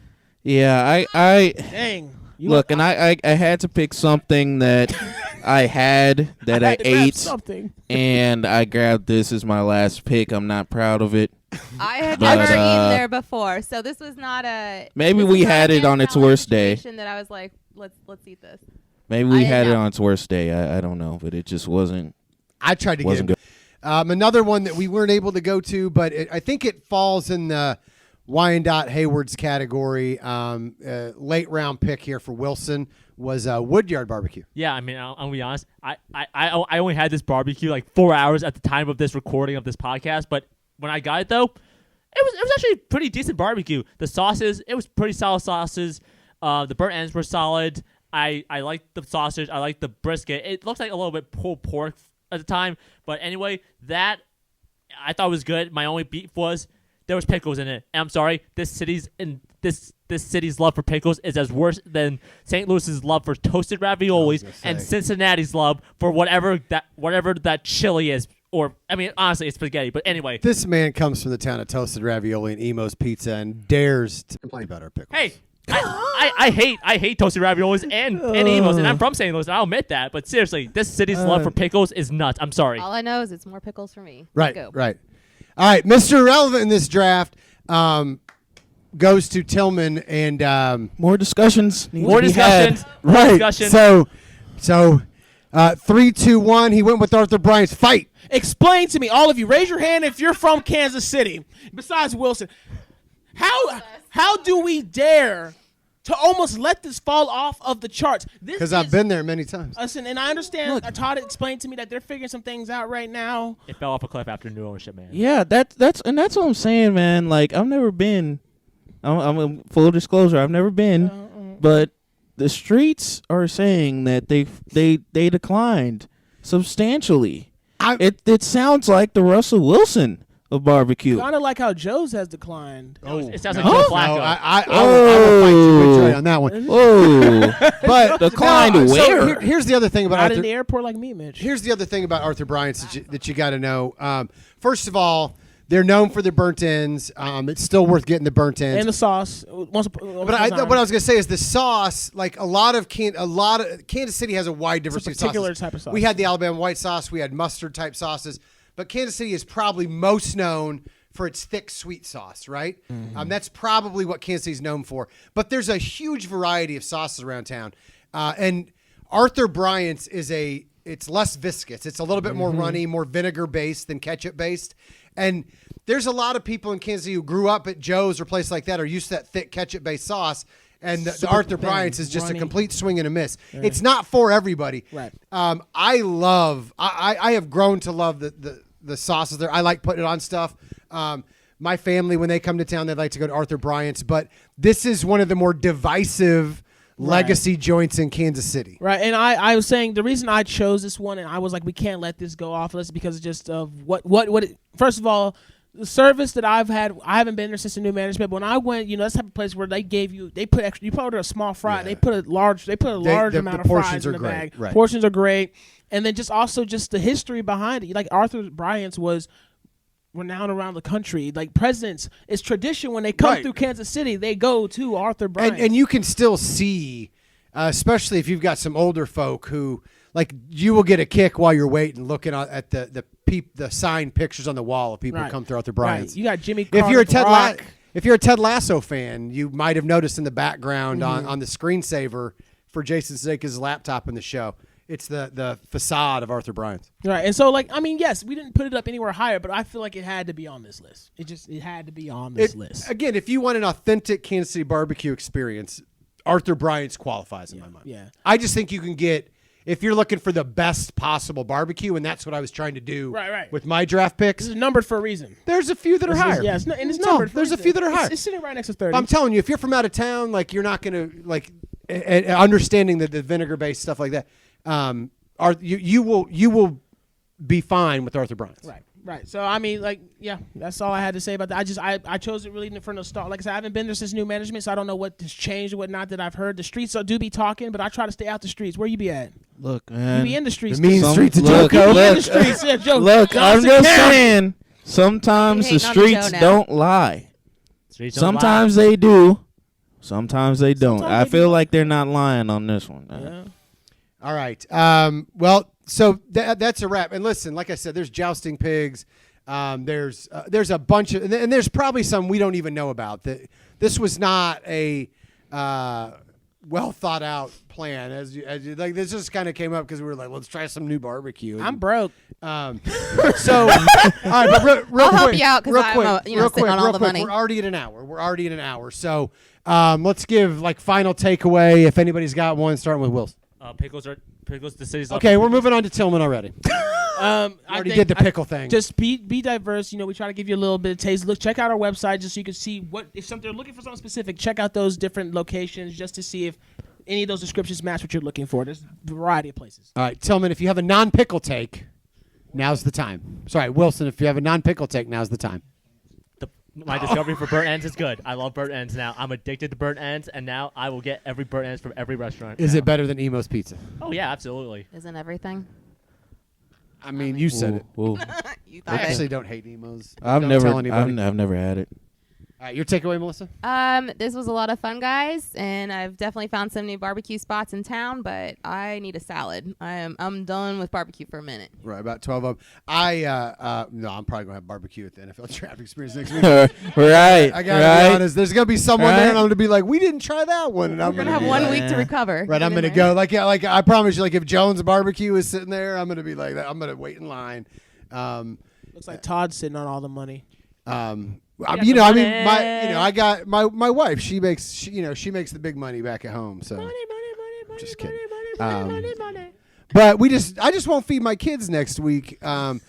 Speaker 3: Yeah. I
Speaker 4: Dang.
Speaker 3: look, and I had to pick something that I had that I
Speaker 4: had to grab
Speaker 3: ate,
Speaker 4: something.
Speaker 3: and I grabbed this as my last pick. I'm not proud of it.
Speaker 5: I had
Speaker 3: But,
Speaker 5: never eaten there before, so this was not a.
Speaker 3: Maybe
Speaker 5: this
Speaker 3: we
Speaker 5: was not
Speaker 3: had
Speaker 5: a
Speaker 3: it on its
Speaker 5: salad
Speaker 3: worst day.
Speaker 5: situation That I was like, let's eat this.
Speaker 3: Maybe we
Speaker 5: I
Speaker 3: had it
Speaker 5: know.
Speaker 3: on its worst day. I don't know, but it just wasn't.
Speaker 1: I tried to get
Speaker 3: Wasn't
Speaker 1: it. Another one that we weren't able to go to, but I think it falls in the Wyandotte Hayward's category. Late round pick here for Wilson was Woodyard Barbecue.
Speaker 2: Yeah, I mean, I'll be honest. I only had this barbecue like 4 hours at the time of this recording of this podcast, but when I got it though, it was actually pretty decent barbecue. The sauces, it was pretty solid sauces. The burnt ends were solid. I liked the sausage. I liked the brisket. It looked like a little bit pulled pork at the time, but anyway, that I thought was good. My only beef was there was pickles in it. And I'm sorry, this city's love for pickles is as worse than St. Louis's love for toasted raviolis and Cincinnati's love for whatever that chili is. Or I mean, honestly, it's spaghetti. But anyway,
Speaker 1: This man comes from the town of Toasted Ravioli and Emo's Pizza and dares to complain about our pickles.
Speaker 2: hey, I hate toasted raviolis and emos, and I'm from St. Louis. And I'll admit that. But seriously, this city's love for pickles is nuts. I'm sorry.
Speaker 5: All I know is it's more pickles for me.
Speaker 1: Right,
Speaker 5: Go.
Speaker 1: right. All right, Mr. Irrelevant in this draft goes to Tillman and
Speaker 3: More discussions. need
Speaker 2: More
Speaker 3: to be had.
Speaker 2: discussions. More
Speaker 1: right.
Speaker 2: discussion.
Speaker 1: So 3, 2, 1. He went with Arthur Bryant's fight.
Speaker 4: Explain to me, all of you. Raise your hand if you're from Kansas City. Besides Wilson, how do we dare to almost let this fall off of the charts?
Speaker 1: Because I've been there many times.
Speaker 4: Listen, and I understand. Todd explained to me that they're figuring some things out right now.
Speaker 2: It fell off a cliff after new ownership, man.
Speaker 3: Yeah, that's what I'm saying, man. Like I've never been. I'm full disclosure. I've never been, but the streets are saying that they declined substantially. It sounds like the Russell Wilson of barbecue.
Speaker 4: Kind of like how Joe's has declined.
Speaker 2: It sounds like Joe Flacco.
Speaker 1: No, I will fight you with Dre on that one.
Speaker 3: Whoa,
Speaker 1: But
Speaker 3: declined
Speaker 1: so
Speaker 3: where?
Speaker 1: here's the other thing about
Speaker 4: Out
Speaker 1: Arthur.
Speaker 4: in the airport like me, Mitch.
Speaker 1: Here's the other thing about Arthur Bryant's that you got to know. First of all, they're known for their burnt ends. It's still worth getting the burnt ends.
Speaker 4: And the sauce.
Speaker 1: But what I was gonna say is the sauce. Like a lot of Kansas City has a wide diversity
Speaker 4: It's a particular
Speaker 1: of sauces.
Speaker 4: type of sauce.
Speaker 1: We had the Alabama white sauce. We had mustard type sauces. But Kansas City is probably most known for its thick sweet sauce, right? That's probably what Kansas City is known for. But there's a huge variety of sauces around town, and Arthur Bryant's it's less viscous. It's a little bit more runny, more vinegar based than ketchup based. And there's a lot of people in Kansas City who grew up at Joe's or place like that are used to that thick ketchup based sauce. And the Arthur
Speaker 4: thin,
Speaker 1: Bryant's is just
Speaker 4: runny.
Speaker 1: a complete swing and a miss. It's not for everybody.
Speaker 4: Right.
Speaker 1: I have grown to love the sauces there. I like putting it on stuff. My family, when they come to town, they like to go to Arthur Bryant's. But this is one of the more divisive legacy joints in Kansas City.
Speaker 4: Right, and I was saying the reason I chose this one, and I was like, we can't let this go off us because just of what first of all, the service that I've had, I haven't been there since the new management. But when I went, that's the type of place where they put extra. You order a small fry,
Speaker 1: Yeah.
Speaker 4: they put a large amount of
Speaker 1: portions
Speaker 4: fries in
Speaker 1: are
Speaker 4: the
Speaker 1: great,
Speaker 4: bag.
Speaker 1: right.
Speaker 4: Portions are great, and then just the history behind it. Like Arthur Bryant's was renowned around the country. Like presidents, it's tradition when they come
Speaker 1: Right.
Speaker 4: through Kansas City, they go to Arthur Bryant.
Speaker 1: And you can still see, especially if you've got some older folk who, like, you will get a kick while you're waiting, looking at the signed pictures on the wall of people who come through Arthur Bryant's.
Speaker 4: Right. You got Jimmy
Speaker 1: If
Speaker 4: Carter,
Speaker 1: you're a Ted
Speaker 4: Brock.
Speaker 1: if you're a Ted Lasso fan, you might have noticed in the background on the screensaver for Jason Sudeikis' laptop in the show, it's the facade of Arthur Bryant's.
Speaker 4: Right, and so yes, we didn't put it up anywhere higher, but I feel like it had to be on this list. It had to be on this list.
Speaker 1: Again, if you want an authentic Kansas City barbecue experience, Arthur Bryant's qualifies in my mind.
Speaker 4: Yeah.
Speaker 1: I just think you can get, if you're looking for the best possible barbecue, and that's what I was trying to do
Speaker 4: Right.
Speaker 1: with my draft picks.
Speaker 4: This is numbered for a reason.
Speaker 1: There's a few that are higher.
Speaker 4: Yeah, it's numbered. For
Speaker 1: there's a
Speaker 4: reason.
Speaker 1: few that are higher.
Speaker 4: It's sitting right next to 30.
Speaker 1: I'm telling you, if you're from out of town, like you're not going to understanding the vinegar based stuff like that. You will be fine with Arthur Bryant's.
Speaker 4: Right. So that's all I had to say about that. I chose it really for nostalgia. Like I said, I haven't been there since new management, so I don't know what has changed or whatnot that I've heard. The streets do be talking, but I try to stay out the streets. Where you be at?
Speaker 3: Look, man.
Speaker 4: You be in the streets.
Speaker 1: The mean
Speaker 4: too.
Speaker 1: streets of
Speaker 3: look,
Speaker 1: Joco.
Speaker 4: You be in the
Speaker 3: look,
Speaker 4: streets. Yeah, Joe.
Speaker 3: Look, I'm
Speaker 4: Johnson
Speaker 3: just
Speaker 4: County.
Speaker 3: saying. Sometimes
Speaker 5: You
Speaker 3: the
Speaker 5: hating on the
Speaker 3: streets
Speaker 5: Joe now.
Speaker 3: don't lie.
Speaker 2: Streets don't lie.
Speaker 3: Sometimes they do. Sometimes they don't.
Speaker 4: Sometimes
Speaker 3: I
Speaker 4: they
Speaker 3: feel
Speaker 4: do.
Speaker 3: like they're not lying on this one.
Speaker 4: Yeah.
Speaker 1: All right. Well, so that's a wrap. And listen, like I said, there's jousting pigs. There's a bunch of, and there's probably some we don't even know about. This was not a well thought out plan. As you like, this just kind of came up because we were like, let's try some new barbecue.
Speaker 4: I'm broke.
Speaker 1: So, all right, but real
Speaker 5: I'll
Speaker 1: quick,
Speaker 5: help you out because
Speaker 1: real
Speaker 5: I'm
Speaker 1: quick,
Speaker 5: sitting on all
Speaker 1: real
Speaker 5: the
Speaker 1: quick.
Speaker 5: money.
Speaker 1: We're already at an hour. So let's give like final takeaway if anybody's got one, starting with Wilson.
Speaker 2: Pickles. The city's
Speaker 1: Okay, we're moving on to Tillman already.
Speaker 4: I
Speaker 1: already did the pickle thing.
Speaker 4: Just be diverse. We try to give you a little bit of taste. Look, check out our website just so you can see if they're looking for something specific. Check out those different locations just to see if any of those descriptions match what you're looking for. There's a variety of places.
Speaker 1: All right, Tillman, if you have a non-pickle take, now's the time. Sorry, Wilson, if you have a non-pickle take, now's the time.
Speaker 2: My discovery for burnt ends is good. I love burnt ends now. I'm addicted to burnt ends, and now I will get every burnt ends from every restaurant.
Speaker 1: Is
Speaker 2: now.
Speaker 1: it better than Emo's Pizza?
Speaker 2: Oh yeah, absolutely.
Speaker 5: Isn't everything?
Speaker 1: I mean, you said it.
Speaker 3: Ooh.
Speaker 5: You
Speaker 1: I
Speaker 5: thought
Speaker 1: actually don't hate Emo's.
Speaker 3: I've
Speaker 1: Don't tell
Speaker 3: never
Speaker 1: anybody.
Speaker 3: I've never had it.
Speaker 1: All right, your takeaway, Melissa?
Speaker 5: This was a lot of fun, guys, and I've definitely found some new barbecue spots in town. But I need a salad. I'm done with barbecue for a minute.
Speaker 1: Right, about 12 of them. I'm probably gonna have barbecue at the NFL Draft Experience next week.
Speaker 3: Right.
Speaker 1: I gotta be honest. There's gonna be someone there, and I'm gonna be like, "We didn't try that one," and I'm
Speaker 5: We're gonna have
Speaker 1: be
Speaker 5: 1
Speaker 1: like,
Speaker 5: week to recover.
Speaker 1: Right, I'm
Speaker 5: Get
Speaker 1: gonna
Speaker 5: in
Speaker 1: go
Speaker 5: there.
Speaker 1: like I promise you, like if Jones Barbecue is sitting there, I'm gonna be like that. I'm gonna wait in line.
Speaker 4: Looks like Todd's sitting on all the money.
Speaker 1: I got my wife. She makes the big money back at home. So
Speaker 4: Money.
Speaker 1: Just kidding. But I just won't feed my kids next week. No,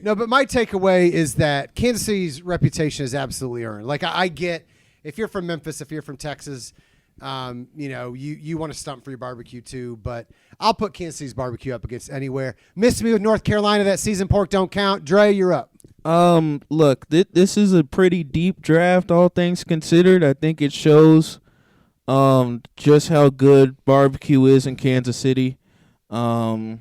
Speaker 1: but my takeaway is that Kansas City's reputation is absolutely earned. Like I get, if you're from Memphis, if you're from Texas, you want to stump for your barbecue too. But I'll put Kansas City's barbecue up against anywhere. Missed me with North Carolina. That seasoned pork don't count. Dre, you're up.
Speaker 3: Look, this is a pretty deep draft, all things considered. I think it shows just how good barbecue is in Kansas City. And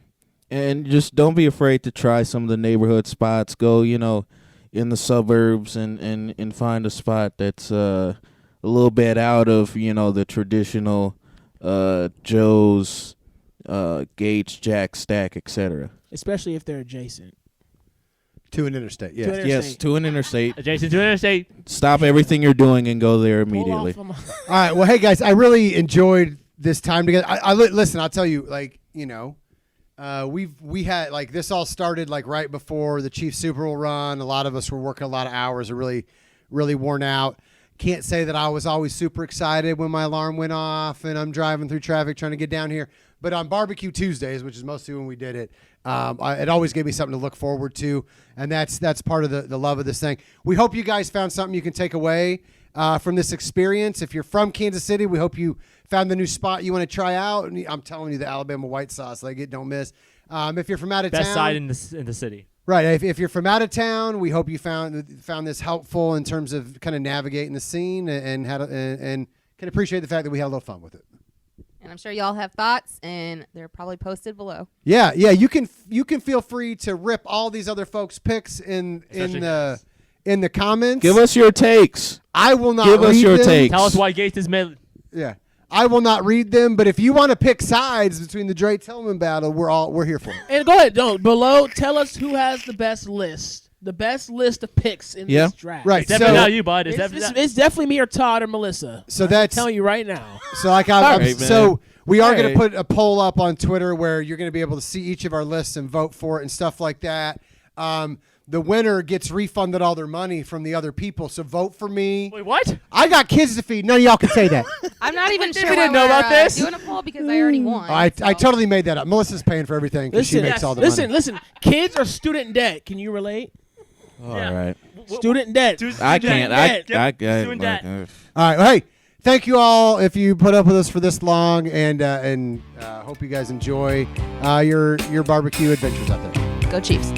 Speaker 3: just don't be afraid to try some of the neighborhood spots. Go, in the suburbs and find a spot that's a little bit out of, the traditional Joe's, Gates, Jack, Stack, etc.
Speaker 4: Especially if they're adjacent.
Speaker 1: To an interstate, yes.
Speaker 4: To an
Speaker 3: Yes, to an interstate.
Speaker 2: Adjacent to interstate.
Speaker 3: Stop everything you're doing and go there
Speaker 4: Pull
Speaker 3: immediately.
Speaker 4: off 'em.
Speaker 1: All right. Well, hey guys, I really enjoyed this time together. Listen. I'll tell you, we had like this all started like right before the Chiefs Super Bowl run. A lot of us were working a lot of hours, are really, really worn out. Can't say that I was always super excited when my alarm went off and I'm driving through traffic trying to get down here. But on Barbecue Tuesdays, which is mostly when we did it, it always gave me something to look forward to, and that's part of the love of this thing. We hope you guys found something you can take away from this experience. If you're from Kansas City, we hope you found the new spot you want to try out. And I'm telling you, the Alabama white sauce, like it, don't miss. If you're from out of town,
Speaker 2: Best side in the city.
Speaker 1: right? If you're from out of town, we hope you found this helpful in terms of kind of navigating the scene and can appreciate the fact that we had a little fun with it.
Speaker 5: And I'm sure y'all have thoughts, and they're probably posted below.
Speaker 1: Yeah. You can feel free to rip all these other folks' picks in the comments.
Speaker 3: Give us your takes.
Speaker 1: I will not
Speaker 3: Give us
Speaker 1: read
Speaker 3: your
Speaker 1: them.
Speaker 3: takes.
Speaker 2: Tell us why Gates is mid.
Speaker 1: Yeah, I will not read them. But if you want to pick sides between the Dre Tillman battle, we're here for it.
Speaker 4: And go ahead, below, tell us who has the best list. The best list of picks in this draft.
Speaker 1: Right.
Speaker 2: It's definitely not you, bud.
Speaker 4: It's definitely me or Todd or Melissa.
Speaker 1: So that's
Speaker 4: I'm telling you right now.
Speaker 1: So like
Speaker 3: right,
Speaker 1: so we are
Speaker 3: All
Speaker 1: going
Speaker 3: right.
Speaker 1: to put a poll up on Twitter where you're going to be able to see each of our lists and vote for it and stuff like that. The winner gets refunded all their money from the other people. So vote for me.
Speaker 2: Wait, what?
Speaker 1: I got kids to feed. None of y'all can say that.
Speaker 5: I'm not even sure
Speaker 2: we didn't
Speaker 5: why
Speaker 2: know
Speaker 5: we're
Speaker 2: about this.
Speaker 5: doing a poll because I already won.
Speaker 1: I
Speaker 5: so.
Speaker 1: totally made that up. Melissa's paying for everything because she makes all the money.
Speaker 4: Listen. Kids are student debt. Can you relate?
Speaker 3: All right.
Speaker 4: Student debt.
Speaker 3: I can't. I
Speaker 2: Doing that.
Speaker 1: All right. Well, hey, thank you all if you put up with us for this long, and hope you guys enjoy your barbecue adventures out there.
Speaker 5: Go Chiefs.